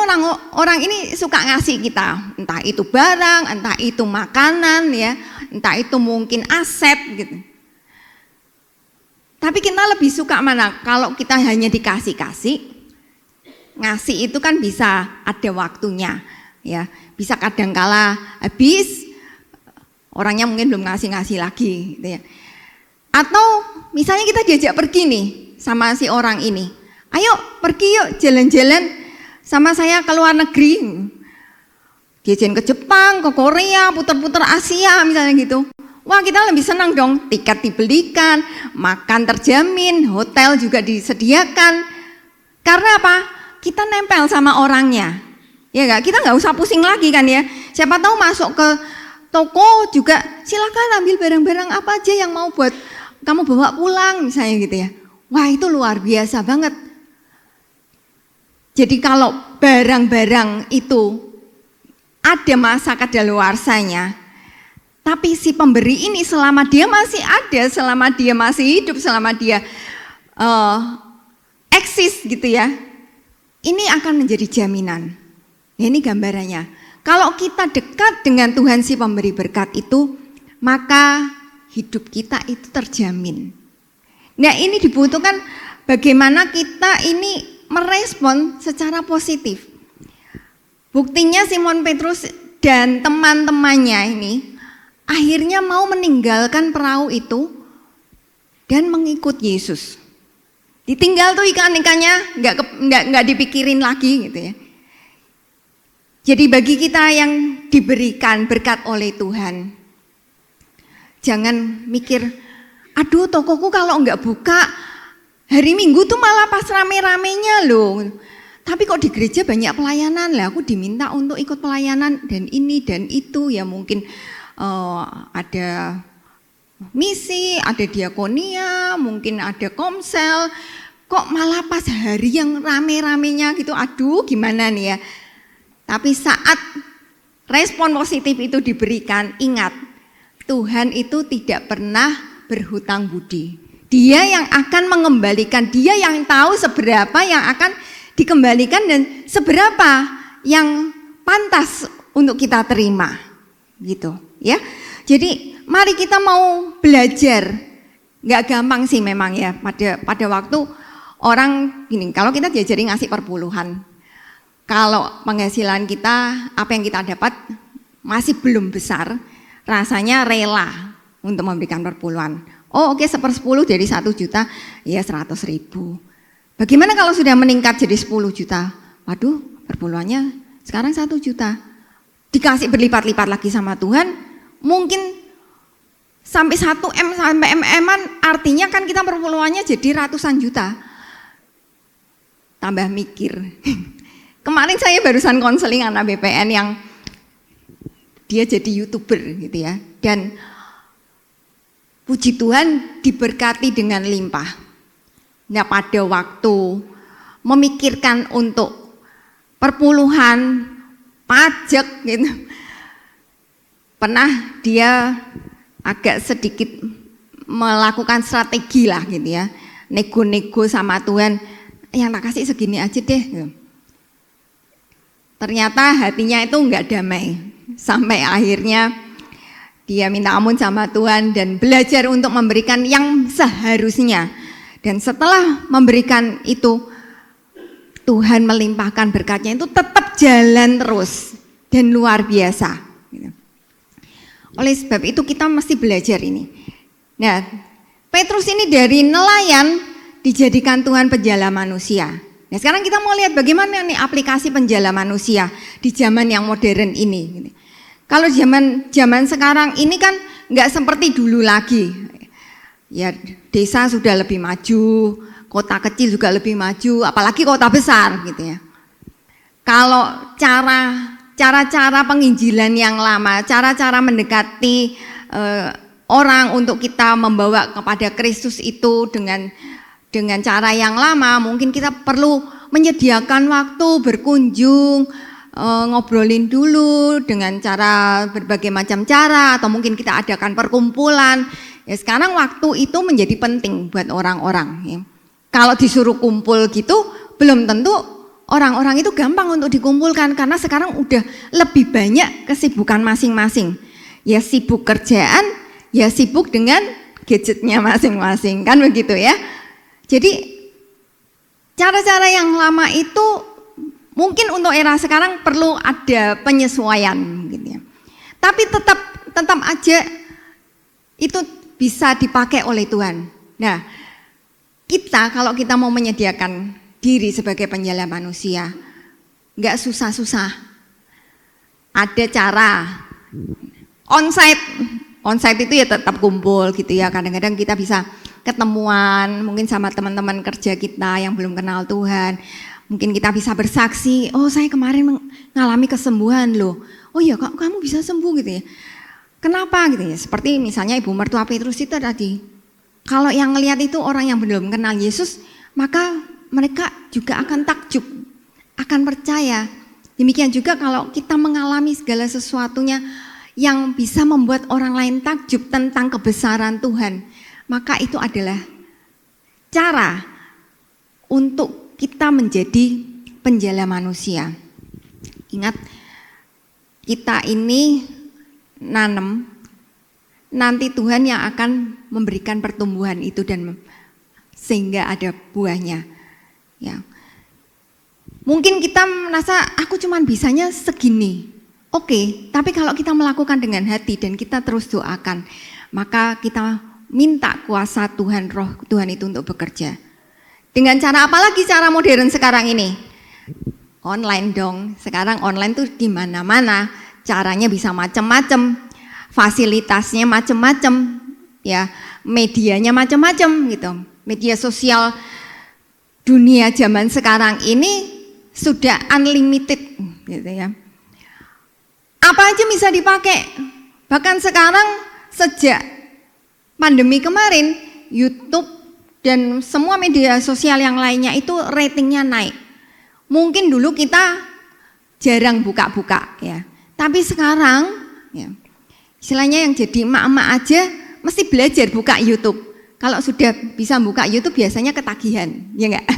S4: orang ini suka ngasih kita, entah itu barang, entah itu makanan ya, entah itu mungkin aset gitu. Tapi kita lebih suka mana? Kalau kita hanya dikasih-kasih, ngasih itu kan bisa ada waktunya ya. Bisa kadangkala habis, orangnya mungkin belum ngasih-ngasih lagi gitu ya. Atau misalnya kita diajak pergi nih sama si orang ini. Ayo pergi yuk jalan-jalan sama saya ke luar negeri. Jajan ke Jepang, ke Korea, putar-putar Asia misalnya gitu. Wah kita lebih senang dong, tiket dibelikan, makan terjamin, hotel juga disediakan. Karena apa? Kita nempel sama orangnya. Ya enggak, kita nggak usah pusing lagi kan ya. Siapa tahu masuk ke toko juga silakan ambil barang-barang apa aja yang mau buat kamu bawa pulang misalnya gitu ya. Wah itu luar biasa banget. Jadi kalau barang-barang itu ada masa kadaluarsanya, tapi si pemberi ini selama dia masih ada, selama dia masih hidup, selama dia eksis gitu ya, ini akan menjadi jaminan. Ya, ini gambarannya. Kalau kita dekat dengan Tuhan si pemberi berkat itu, maka hidup kita itu terjamin. Nah ini dibutuhkan bagaimana kita ini merespon secara positif. Buktinya Simon Petrus dan teman-temannya ini akhirnya mau meninggalkan perahu itu dan mengikut Yesus. Ditinggal tuh ikan-ikannya nggak dipikirin lagi gitu ya. Jadi bagi kita yang diberikan berkat oleh Tuhan, jangan mikir, aduh tokoku kalau nggak buka hari Minggu tuh malah pas rame-ramenya loh. Tapi kok di gereja banyak pelayanan lah, aku diminta untuk ikut pelayanan dan ini dan itu ya mungkin ada misi, ada diakonia, mungkin ada komsel. Kok malah pas hari yang rame-ramenya gitu, aduh gimana nih ya. Tapi saat respon positif itu diberikan, ingat Tuhan itu tidak pernah berhutang budi. Dia yang akan mengembalikan, dia yang tahu seberapa yang akan dikembalikan dan seberapa yang pantas untuk kita terima. Gitu ya. Jadi mari kita mau belajar. Gak gampang sih memang ya pada waktu orang gini, kalau kita diajari ngasih perpuluhan, kalau penghasilan kita, apa yang kita dapat masih belum besar, rasanya rela untuk memberikan perpuluhan. Oh oke, 1/10 dari 1 juta, ya 100.000. Bagaimana kalau sudah meningkat jadi 10 juta? Waduh, perpuluhannya sekarang 1 juta. Dikasih berlipat-lipat lagi sama Tuhan, mungkin sampai 1 M sampai MM-an, artinya kan kita perpuluhannya jadi ratusan juta. Tambah mikir. Kemarin saya barusan konseling anak BPN yang dia jadi YouTuber gitu ya. Dan puji Tuhan diberkati dengan limpah. Nah, pada waktu memikirkan untuk perpuluhan, pajak gitu, pernah dia agak sedikit melakukan strategi lah gitu ya, nego-nego sama Tuhan, yang tak kasih segini aja deh gitu. Ternyata hatinya itu enggak damai, sampai akhirnya dia minta ampun sama Tuhan dan belajar untuk memberikan yang seharusnya. Dan setelah memberikan itu, Tuhan melimpahkan berkatnya itu tetap jalan terus dan luar biasa. Oleh sebab itu kita mesti belajar ini. Nah, Petrus ini dari nelayan dijadikan Tuhan penjala manusia. Nah, sekarang kita mau lihat bagaimana nih aplikasi penjala manusia di zaman yang modern ini. Kalau zaman sekarang ini kan nggak seperti dulu lagi. Ya, desa sudah lebih maju, kota kecil juga lebih maju, apalagi kota besar gitu ya. Kalau cara-cara penginjilan yang lama, cara-cara mendekati orang untuk kita membawa kepada Kristus itu dengan cara yang lama, mungkin kita perlu menyediakan waktu berkunjung, ngobrolin dulu dengan cara berbagai macam cara, atau mungkin kita adakan perkumpulan. Ya, sekarang waktu itu menjadi penting buat orang-orang ya. Kalau disuruh kumpul gitu, belum tentu orang-orang itu gampang untuk dikumpulkan, karena sekarang udah lebih banyak kesibukan masing-masing. Ya sibuk kerjaan, ya sibuk dengan gadgetnya masing-masing, kan begitu ya. Jadi cara-cara yang lama itu mungkin untuk era sekarang perlu ada penyesuaian gitu ya. Tapi tetap aja itu bisa dipakai oleh Tuhan. Nah, kalau kita mau menyediakan diri sebagai penjala manusia, nggak susah-susah. Ada cara. Onsite itu ya tetap kumpul gitu ya. Kadang-kadang kita bisa ketemuan mungkin sama teman-teman kerja kita yang belum kenal Tuhan. Mungkin kita bisa bersaksi, oh saya kemarin mengalami kesembuhan loh. Oh iya, kamu bisa sembuh gitu ya. Kenapa gitu ya? Seperti misalnya ibu mertua Petrus itu tadi. Kalau yang ngelihat itu orang yang belum kenal Yesus, maka mereka juga akan takjub, akan percaya. Demikian juga kalau kita mengalami segala sesuatunya yang bisa membuat orang lain takjub tentang kebesaran Tuhan, maka itu adalah cara untuk kita menjadi penjala manusia. Ingat, kita ini nanam, nanti Tuhan yang akan memberikan pertumbuhan itu dan sehingga ada buahnya. Ya. Mungkin kita merasa aku cuman bisanya segini. Oke, tapi kalau kita melakukan dengan hati dan kita terus doakan, maka kita minta kuasa Tuhan, roh Tuhan itu untuk bekerja. Dengan cara apa lagi cara modern sekarang ini? Online dong. Sekarang online tuh di mana-mana. Caranya bisa macam-macam, fasilitasnya macam-macam, ya, medianya macam-macam gitu. Media sosial dunia zaman sekarang ini sudah unlimited gitu ya. Apa aja bisa dipakai. Bahkan sekarang sejak pandemi kemarin, YouTube dan semua media sosial yang lainnya itu ratingnya naik. Mungkin dulu kita jarang buka-buka ya. Tapi sekarang, ya, istilahnya yang jadi emak-emak aja mesti belajar buka YouTube. Kalau sudah bisa buka YouTube biasanya ketagihan, ya enggak?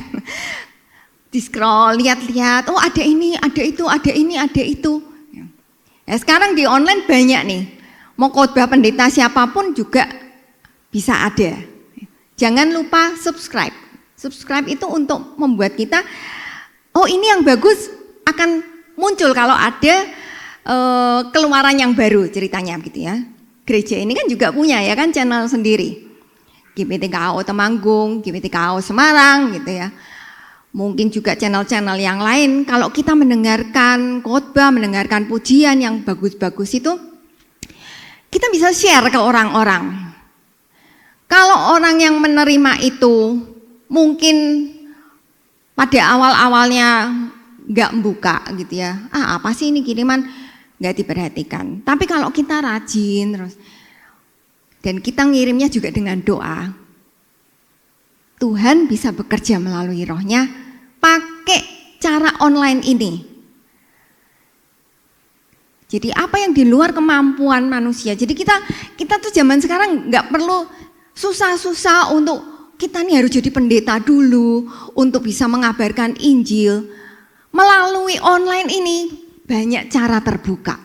S4: Di-scroll, lihat-lihat, oh ada ini, ada itu, ada ini, ada itu. Ya, sekarang di online banyak nih, mau khotbah pendeta siapapun juga bisa ada. Jangan lupa subscribe. Subscribe itu untuk membuat kita, oh ini yang bagus akan muncul kalau ada keluaran yang baru ceritanya gitu ya. Gereja ini kan juga punya ya kan channel sendiri. GPTKO Temanggung, GPTKO Semarang gitu ya. Mungkin juga channel-channel yang lain. Kalau kita mendengarkan khotbah, mendengarkan pujian yang bagus-bagus itu, kita bisa share ke orang-orang. Kalau orang yang menerima itu mungkin pada awal-awalnya nggak membuka gitu ya. Ah apa sih ini kiriman? Nggak diperhatikan. Tapi kalau kita rajin terus, dan kita ngirimnya juga dengan doa, Tuhan bisa bekerja melalui rohnya pakai cara online ini. Jadi apa yang di luar kemampuan manusia. Jadi kita tuh zaman sekarang nggak perlu susah-susah untuk kita nih harus jadi pendeta dulu untuk bisa mengabarkan Injil. Melalui online ini banyak cara terbuka.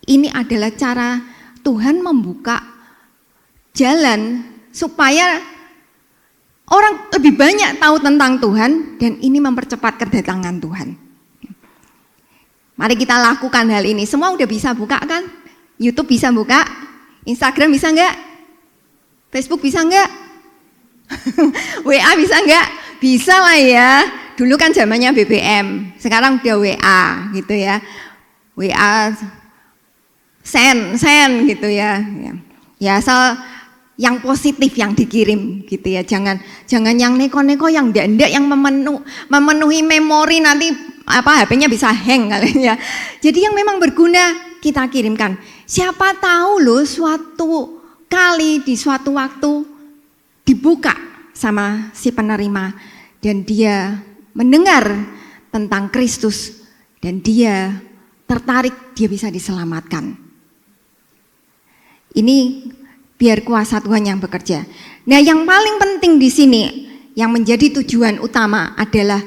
S4: Ini adalah cara Tuhan membuka jalan supaya orang lebih banyak tahu tentang Tuhan, dan ini mempercepat kedatangan Tuhan. Mari kita lakukan hal ini. Semua udah bisa buka kan? YouTube bisa buka, Instagram bisa enggak? Facebook bisa enggak? WA bisa enggak? Bisa lah ya. Dulu kan zamannya BBM, sekarang udah WA gitu ya. WA send gitu ya. Ya asal yang positif yang dikirim gitu ya. Jangan yang neko-neko, yang ndak yang memenuhi memori, nanti HP-nya bisa hang kalian ya. Jadi yang memang berguna kita kirimkan. Siapa tahu loh suatu kali di suatu waktu dibuka sama si penerima dan dia mendengar tentang Kristus dan dia tertarik, dia bisa diselamatkan. Ini biar kuasa Tuhan yang bekerja. Nah, yang paling penting di sini yang menjadi tujuan utama adalah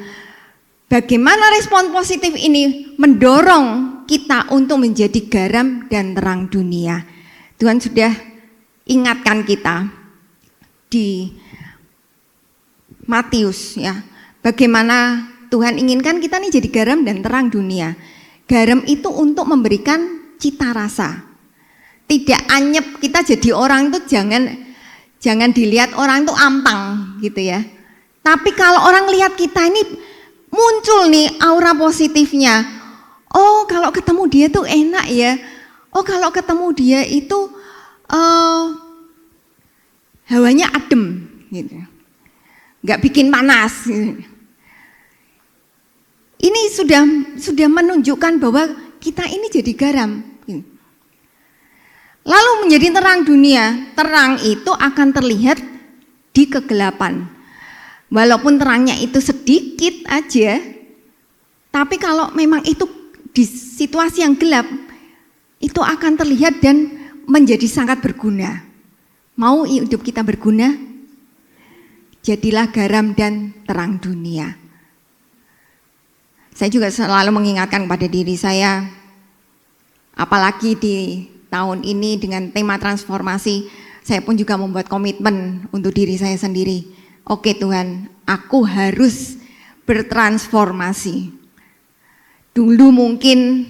S4: bagaimana respon positif ini mendorong kita untuk menjadi garam dan terang dunia. Tuhan sudah ingatkan kita di Matius ya, bagaimana Tuhan inginkan kita nih jadi garam dan terang dunia. Garam itu untuk memberikan cita rasa. Tidak anyep, kita jadi orang itu jangan dilihat orang itu ampang gitu ya. Tapi kalau orang lihat kita ini muncul nih aura positifnya. Oh, kalau ketemu dia tuh enak ya. Oh, kalau ketemu dia itu hawanya adem gitu. Nggak bikin panas gitu. Ini sudah menunjukkan bahwa kita ini jadi garam. Lalu menjadi terang dunia. Terang itu akan terlihat di kegelapan. Walaupun terangnya itu sedikit aja, tapi kalau memang itu di situasi yang gelap, itu akan terlihat dan menjadi sangat berguna. Mau hidup kita berguna? Jadilah garam dan terang dunia. Saya juga selalu mengingatkan pada diri saya, apalagi di tahun ini dengan tema transformasi, saya pun juga membuat komitmen untuk diri saya sendiri. Oke Tuhan, aku harus bertransformasi. Dulu mungkin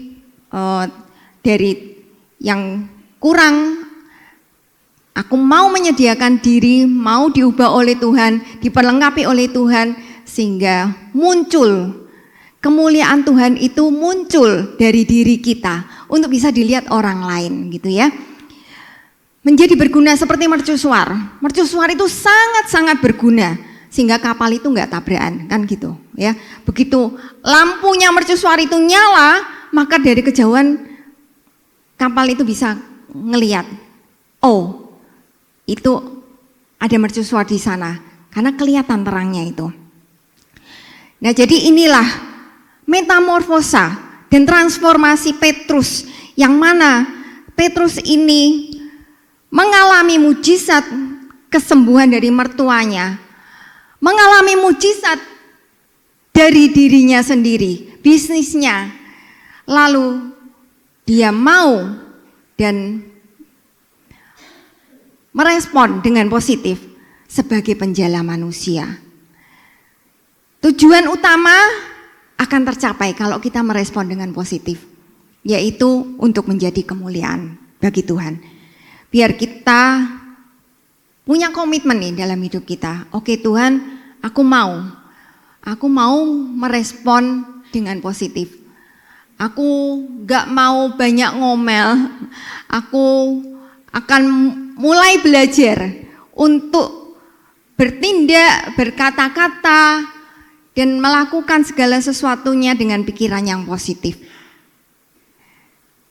S4: dari yang kurang, aku mau menyediakan diri, mau diubah oleh Tuhan, diperlengkapi oleh Tuhan, sehingga muncul kemuliaan Tuhan itu muncul dari diri kita untuk bisa dilihat orang lain gitu ya. Menjadi berguna seperti mercusuar. Mercusuar itu sangat-sangat berguna sehingga kapal itu nggak tabrakan kan gitu ya. Begitu lampunya mercusuar itu nyala, maka dari kejauhan kapal itu bisa ngelihat. Oh, itu ada mercusuar di sana karena kelihatan terangnya itu. Nah, jadi inilah metamorfosa dan transformasi Petrus, yang mana Petrus ini mengalami mujizat kesembuhan dari mertuanya, mengalami mujizat dari dirinya sendiri, bisnisnya, lalu dia mau dan merespon dengan positif sebagai penjala manusia. Tujuan utama akan tercapai kalau kita merespon dengan positif, yaitu untuk menjadi kemuliaan bagi Tuhan. Biar kita punya komitmen nih dalam hidup kita. Oke Tuhan, aku mau merespon dengan positif. Aku gak mau banyak ngomel. Aku akan mulai belajar untuk bertindak, berkata-kata, dan melakukan segala sesuatunya dengan pikiran yang positif.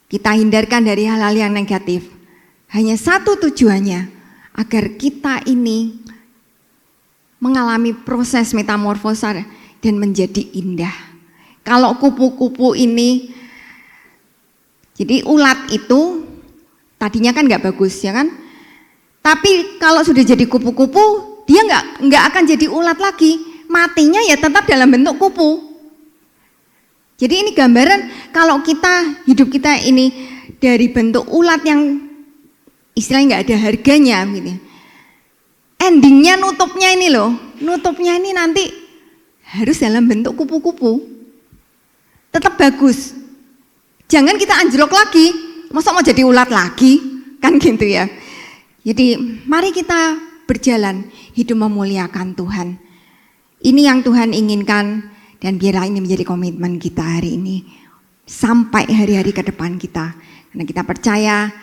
S4: Kita hindarkan dari hal-hal yang negatif. hanya satu tujuannya, agar kita ini mengalami proses metamorfosa dan menjadi indah. Kalau kupu-kupu ini, jadi ulat itu tadinya kan nggak bagus ya kan, tapi kalau sudah jadi kupu-kupu dia nggak akan jadi ulat lagi, matinya ya tetap dalam bentuk kupu. Jadi ini gambaran kalau hidup kita ini dari bentuk ulat yang istilahnya nggak ada harganya gitu. Endingnya nutupnya ini nanti harus dalam bentuk kupu-kupu. Tetap bagus. Jangan kita anjlok lagi, masa mau jadi ulat lagi, kan gitu ya. Jadi mari kita berjalan hidup memuliakan Tuhan. Ini yang Tuhan inginkan. Dan biarlah ini menjadi komitmen kita hari ini sampai hari-hari ke depan kita. Karena kita percaya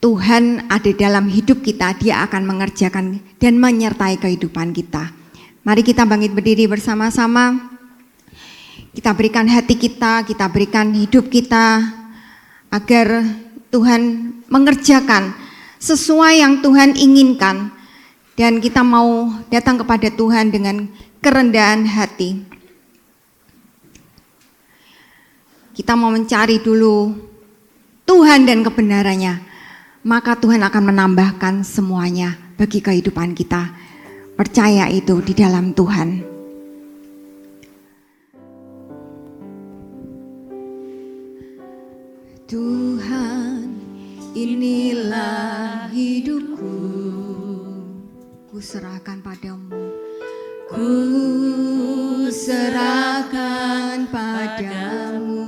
S4: Tuhan ada dalam hidup kita, Dia akan mengerjakan dan menyertai kehidupan kita. Mari kita bangkit berdiri bersama-sama. Kita berikan hati kita berikan hidup kita agar Tuhan mengerjakan sesuai yang Tuhan inginkan. Dan kita mau datang kepada Tuhan dengan kerendahan hati. Kita mau mencari dulu Tuhan dan kebenarannya, maka Tuhan akan menambahkan semuanya bagi kehidupan kita. Percaya itu di dalam Tuhan. Tuhan, inilah hidupku, ku serahkan padamu. Ku serahkan padamu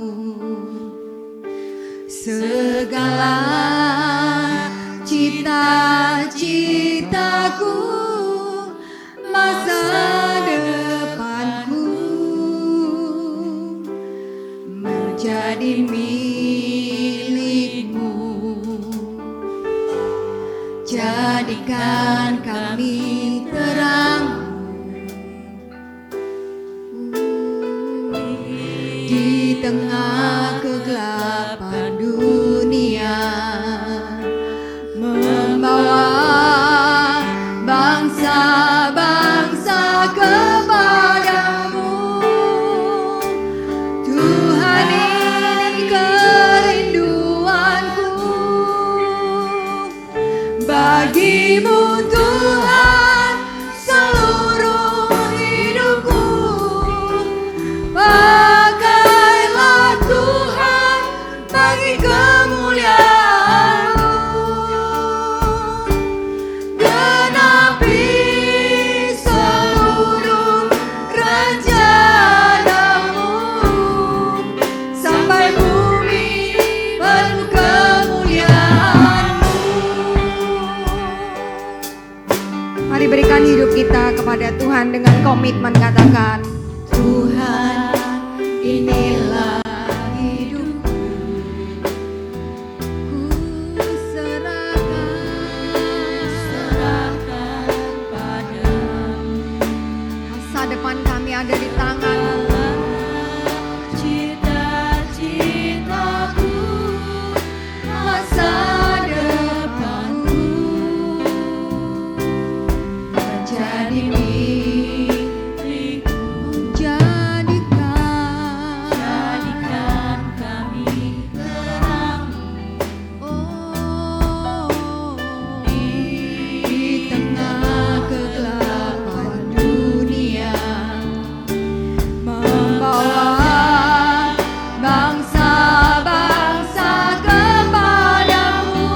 S4: segala cita-citaku, masa depanku, menjadi milikmu. Jadikan kami terang di tengah kegelapan dunia, membawa bangsa-bangsa kepadamu. Tuhan, ini kerinduanku, bagimu Tuhan seluruh hidupku. Pakailah Tuhan bagi kemuliaan-Mu, genapi seluruh rencana-Mu, sampai bumi penuh kemuliaan-Mu. Mari berikan hidup kita kepada Tuhan dengan komitmen, katakan, Tuhan, inilah hidupku, ku serahkan padamu. Masa depan kami ada di tangan-Mu. Cita-citaku, masa depanku, menjadi milikmu. Jadikan kami terang, di tengah kegelapan dunia, membawa bangsa-bangsa kepadamu.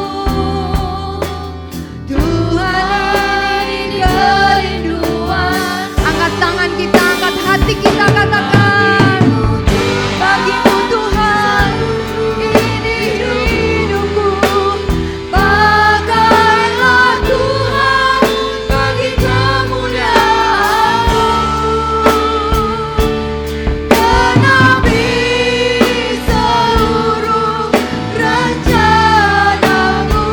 S4: Tuhan, ini kerinduan. Angkat tangan kita, angkat hati kita, katakan, bagimu Tuhan, ini hidupku. Pakailah Tuhan bagi kemuliaan-Mu, genapi seluruh rencana-Mu,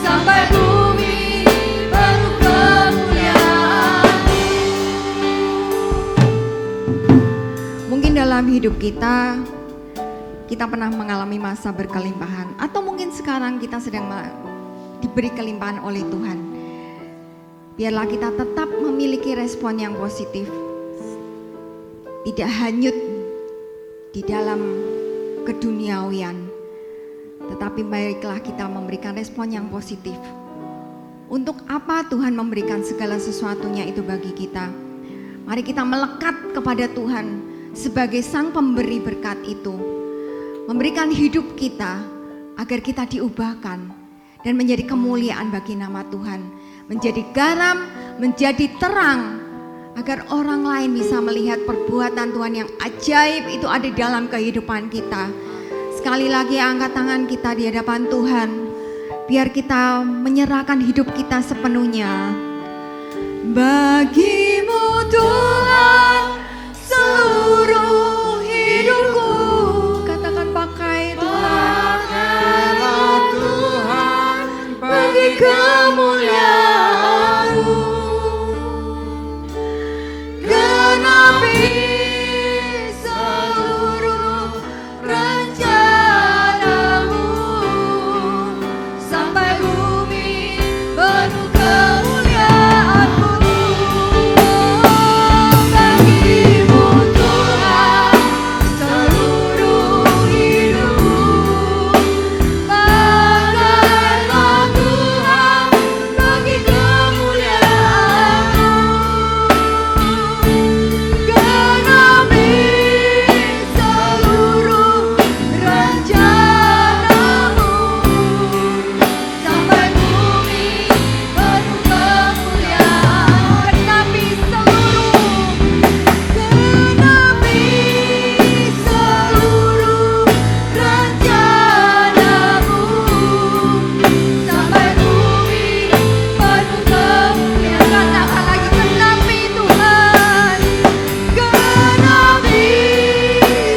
S4: sampai bumi penuh kemuliaan-Mu. Mungkin dalam hidup kita kita pernah mengalami masa berkelimpahan, atau mungkin sekarang kita sedang diberi kelimpahan oleh Tuhan. Biarlah kita tetap memiliki respon yang positif, tidak hanyut di dalam keduniawian, tetapi baiklah kita memberikan respon yang positif. Untuk apa Tuhan memberikan segala sesuatunya itu bagi kita? Mari kita melekat kepada Tuhan sebagai Sang Pemberi berkat itu, memberikan hidup kita agar kita diubahkan dan menjadi kemuliaan bagi nama Tuhan, menjadi garam, menjadi terang, agar orang lain bisa melihat perbuatan Tuhan yang ajaib itu ada dalam kehidupan kita. Sekali lagi angkat tangan kita di hadapan Tuhan, biar kita menyerahkan hidup kita sepenuhnya. Bagimu Tuhan seluruh hidupku, katakan pakai Tuhan,
S1: Tuhan
S4: bagi kemuliaan-Mu. Genapi seluruh rencana-Mu, sampai bumi penuh kemuliaan-Mu. Bagimu Tuhan seluruh hidupku, pakailah Tuhan bagi kemuliaan-Mu. Genapi seluruh rencana-Mu, sampai bumi penuh kemuliaan-Mu. Genapi seluruh rencana-Mu, sampai bumi penuh kemuliaan. Katakan lagi, genapi Tuhan, genapi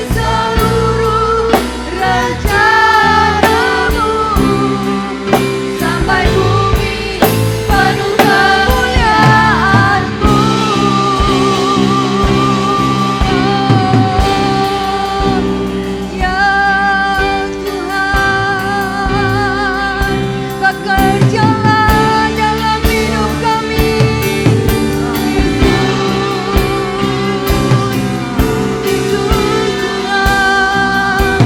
S4: seluruh rencana-Mu, sampai bumi penuh kemuliaan-Mu. Ya Tuhan, bekerjalah dalam hidup kami. Yesus Tuhan,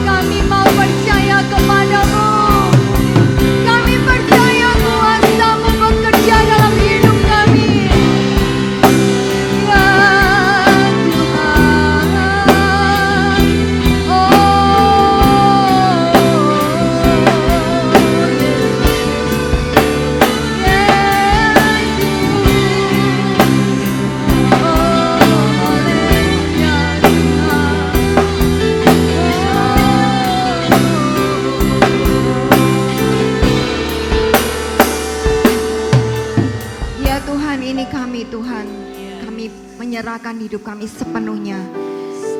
S4: kami mau percaya kepadamu. Kami percaya kuasa-Mu bekerja dalam hidup kami. Ya Tuhan, ya Tuhan, ini kami Tuhan, kami menyerahkan hidup kami sepenuhnya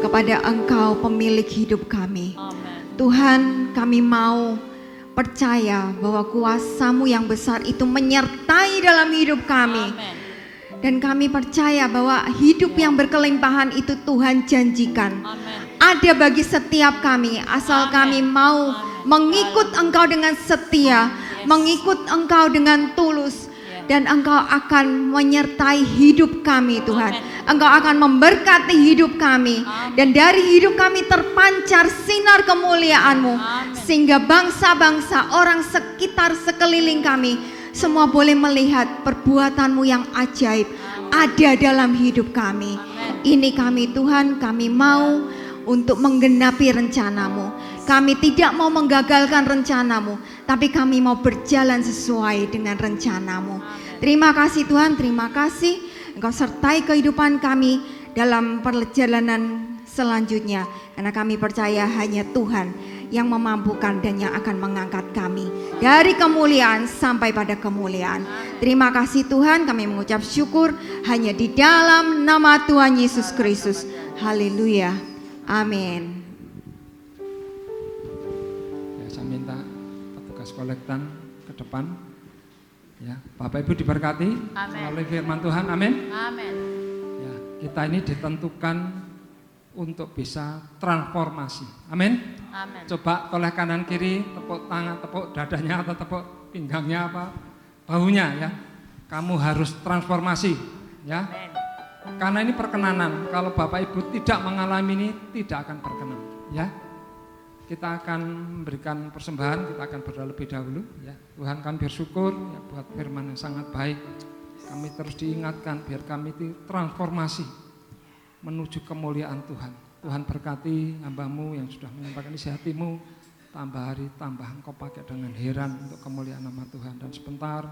S4: kepada Engkau pemilik hidup kami.
S2: Amen.
S4: Tuhan, kami mau percaya bahwa kuasa-Mu yang besar itu menyertai dalam hidup kami.
S2: Amen.
S4: Dan kami percaya bahwa hidup yang berkelimpahan itu Tuhan janjikan
S2: Amen.
S4: ada bagi setiap kami, asal
S2: Amen.
S4: kami mau
S2: Amen.
S4: mengikut Engkau dengan setia, mengikut Engkau dengan tulus, dan Engkau akan menyertai hidup kami Tuhan.
S2: Amen.
S4: Engkau akan memberkati hidup kami,
S2: Amen.
S4: dan dari hidup kami terpancar sinar kemuliaan-Mu,
S2: Amen.
S4: sehingga bangsa-bangsa, orang sekitar sekeliling kami semua boleh melihat perbuatan-Mu yang ajaib ada dalam hidup kami.
S2: Amen.
S4: Ini kami Tuhan, kami mau untuk menggenapi rencana-Mu. Kami tidak mau menggagalkan rencana-Mu, tapi kami mau berjalan sesuai dengan rencana-Mu. Terima kasih Tuhan, terima kasih Engkau sertai kehidupan kami dalam perjalanan selanjutnya. Karena kami percaya hanya Tuhan yang memampukan dan yang akan mengangkat kami dari kemuliaan sampai pada kemuliaan. Terima kasih Tuhan, kami mengucap syukur hanya di dalam nama Tuhan Yesus Kristus. Haleluya. Amin.
S1: Ya, saya minta petugas kolektan ke depan. Ya, Bapak Ibu diberkati
S2: Amin.
S1: melalui firman Tuhan. Amin.
S2: Amin.
S1: Ya, kita ini ditentukan untuk bisa transformasi. Amin.
S2: Amin.
S1: Coba oleh kanan kiri, tepuk tangan, tepuk dadanya atau tepuk pinggangnya apa, bahunya ya. Kamu harus transformasi ya.
S2: Amin.
S1: Karena ini perkenanan. Kalau Bapak Ibu tidak mengalami ini, tidak akan berkenan ya. Kita akan memberikan persembahan, kita akan berdoa lebih dahulu ya. Tuhan, kami bersyukur ya buat firman yang sangat baik. Kami terus diingatkan biar kami transformasi menuju kemuliaan Tuhan. Tuhan berkati hamba-Mu yang sudah menyampaikan isi hati-Mu, tambah hari tambah Engkau pakai dengan heran untuk kemuliaan nama Tuhan. Dan sebentar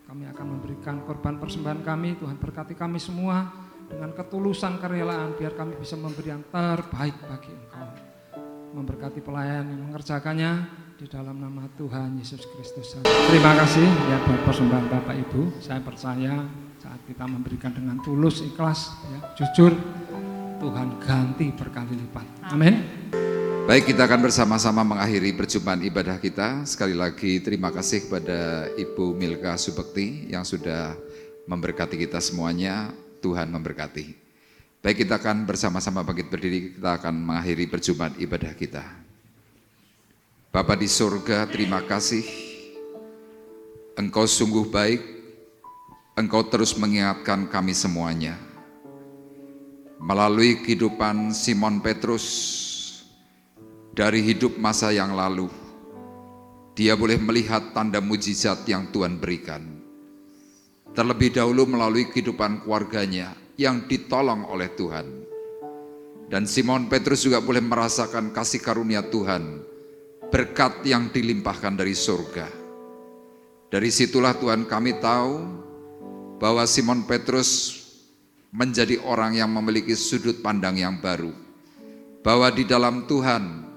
S1: kami akan memberikan korban persembahan kami. Tuhan berkati kami semua dengan ketulusan kerelaan biar kami bisa memberi yang terbaik bagi Engkau. Memberkati pelayan yang mengerjakannya di dalam nama Tuhan Yesus Kristus. Terima kasih ya buat persembahan Bapak Ibu. Saya percaya saat kita memberikan dengan tulus, ikhlas, ya, jujur, Tuhan ganti berkali lipat. Amin.
S6: Baik, kita akan bersama-sama mengakhiri perjumpaan ibadah kita. Sekali lagi terima kasih kepada Ibu Milka Subekti yang sudah memberkati kita semuanya. Tuhan memberkati. Baik, kita akan bersama-sama bangkit berdiri, kita akan mengakhiri perjumpaan ibadah kita. Bapa di surga, terima kasih. Engkau sungguh baik, Engkau terus mengingatkan kami semuanya. Melalui kehidupan Simon Petrus, dari hidup masa yang lalu, dia boleh melihat tanda mujizat yang Tuhan berikan. Terlebih dahulu melalui kehidupan keluarganya, yang ditolong oleh Tuhan. Dan Simon Petrus juga boleh merasakan kasih karunia Tuhan, berkat yang dilimpahkan dari surga. Dari situlah Tuhan kami tahu bahwa Simon Petrus menjadi orang yang memiliki sudut pandang yang baru. Bahwa di dalam Tuhan,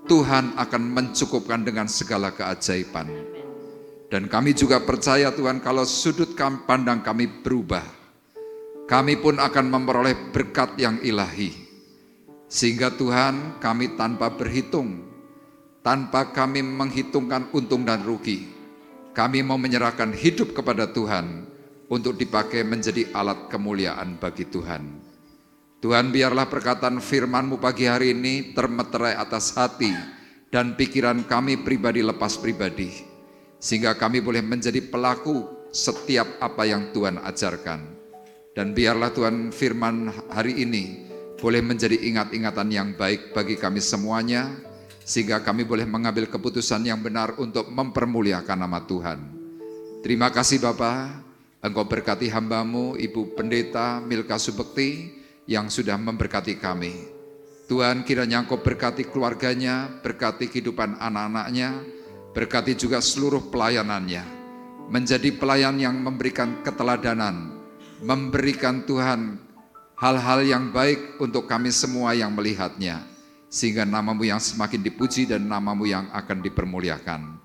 S6: Tuhan akan mencukupkan dengan segala keajaiban. Dan kami juga percaya Tuhan kalau sudut pandang kami berubah, kami pun akan memperoleh berkat yang ilahi. Sehingga Tuhan kami tanpa berhitung, tanpa kami menghitungkan untung dan rugi, kami mau menyerahkan hidup kepada Tuhan untuk dipakai menjadi alat kemuliaan bagi Tuhan. Tuhan, biarlah perkataan firman-Mu pagi hari ini termeterai atas hati dan pikiran kami pribadi lepas pribadi, sehingga kami boleh menjadi pelaku setiap apa yang Tuhan ajarkan. Dan biarlah Tuhan firman hari ini boleh menjadi ingat-ingatan yang baik bagi kami semuanya, sehingga kami boleh mengambil keputusan yang benar untuk mempermuliakan nama Tuhan. Terima kasih Bapa, Engkau berkati hamba-Mu, Ibu Pendeta Milka Subekti, yang sudah memberkati kami. Tuhan, kiranya Engkau berkati keluarganya, berkati kehidupan anak-anaknya, berkati juga seluruh pelayanannya, menjadi pelayan yang memberikan keteladanan, memberikan Tuhan hal-hal yang baik untuk kami semua yang melihatnya, sehingga nama-Mu yang semakin dipuji dan nama-Mu yang akan dipermuliakan.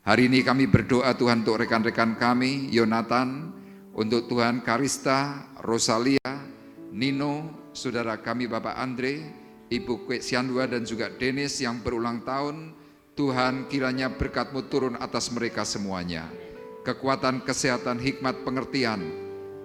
S6: Hari ini kami berdoa Tuhan untuk rekan-rekan kami, Yonatan, untuk Tuhan Karista, Rosalia, Nino, saudara kami Bapak Andre, Ibu Kwek Siandua dan juga Dennis yang berulang tahun. Tuhan, kiranya berkat-Mu turun atas mereka semuanya. Kekuatan, kesehatan, hikmat, pengertian,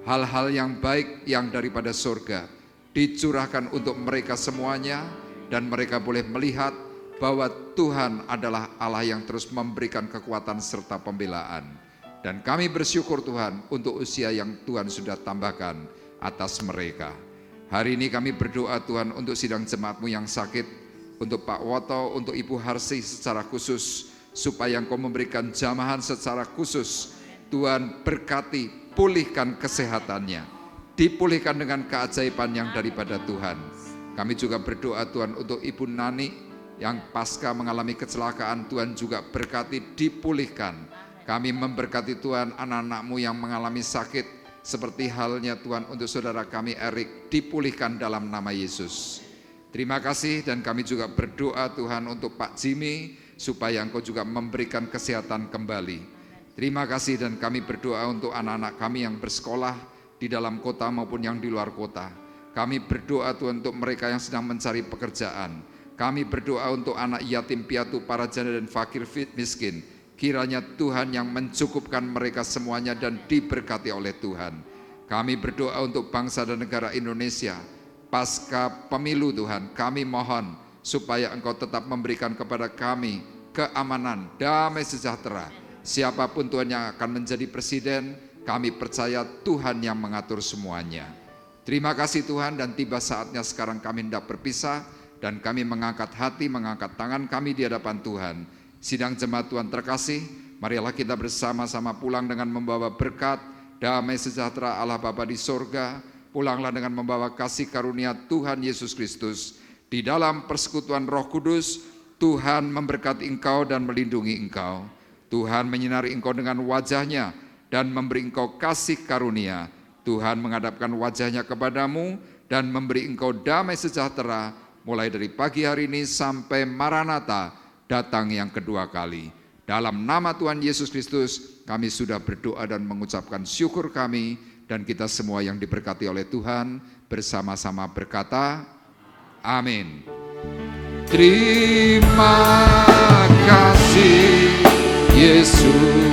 S6: hal-hal yang baik yang daripada surga dicurahkan untuk mereka semuanya, dan mereka boleh melihat bahwa Tuhan adalah Allah yang terus memberikan kekuatan serta pembelaan. Dan kami bersyukur Tuhan untuk usia yang Tuhan sudah tambahkan atas mereka. Hari ini kami berdoa Tuhan untuk sidang jemaat-Mu yang sakit, untuk Pak Woto, untuk Ibu Harsi secara khusus, supaya Engkau memberikan jamahan secara khusus. Tuhan berkati, pulihkan kesehatannya, dipulihkan dengan keajaiban yang daripada Tuhan. Kami juga berdoa Tuhan untuk Ibu Nani yang pasca mengalami kecelakaan, Tuhan juga berkati, dipulihkan. Kami memberkati Tuhan anak-anak-Mu yang mengalami sakit, seperti halnya Tuhan untuk saudara kami Erik, dipulihkan dalam nama Yesus. Terima kasih, dan kami juga berdoa Tuhan untuk Pak Jimmy, supaya Engkau juga memberikan kesehatan kembali. Terima kasih, dan kami berdoa untuk anak-anak kami yang bersekolah di dalam kota maupun yang di luar kota. Kami berdoa Tuhan untuk mereka yang sedang mencari pekerjaan. Kami berdoa untuk anak yatim piatu, para janda dan fakir miskin. Kiranya Tuhan yang mencukupkan mereka semuanya dan diberkati oleh Tuhan. Kami berdoa untuk bangsa dan negara Indonesia. pasca pemilu Tuhan, kami mohon supaya Engkau tetap memberikan kepada kami keamanan, damai sejahtera. Siapapun Tuhan yang akan menjadi presiden, kami percaya Tuhan yang mengatur semuanya. Terima kasih Tuhan, dan tiba saatnya sekarang kami hendak berpisah, dan kami mengangkat hati, mengangkat tangan kami di hadapan Tuhan. Sidang jemaat Tuhan terkasih, marilah kita bersama-sama pulang dengan membawa berkat, damai sejahtera Allah Bapa di sorga. Pulanglah dengan membawa kasih karunia Tuhan Yesus Kristus. Di dalam persekutuan Roh Kudus, Tuhan memberkati engkau dan melindungi engkau. Tuhan menyinari engkau dengan wajahnya dan memberi engkau kasih karunia. Tuhan menghadapkan wajahnya kepadamu dan memberi engkau damai sejahtera mulai dari pagi hari ini sampai Maranatha datang yang kedua kali. Dalam nama Tuhan Yesus Kristus kami sudah berdoa dan mengucapkan syukur kami, dan kita semua yang diberkati oleh Tuhan bersama-sama berkata amin. Terima kasih Yesus.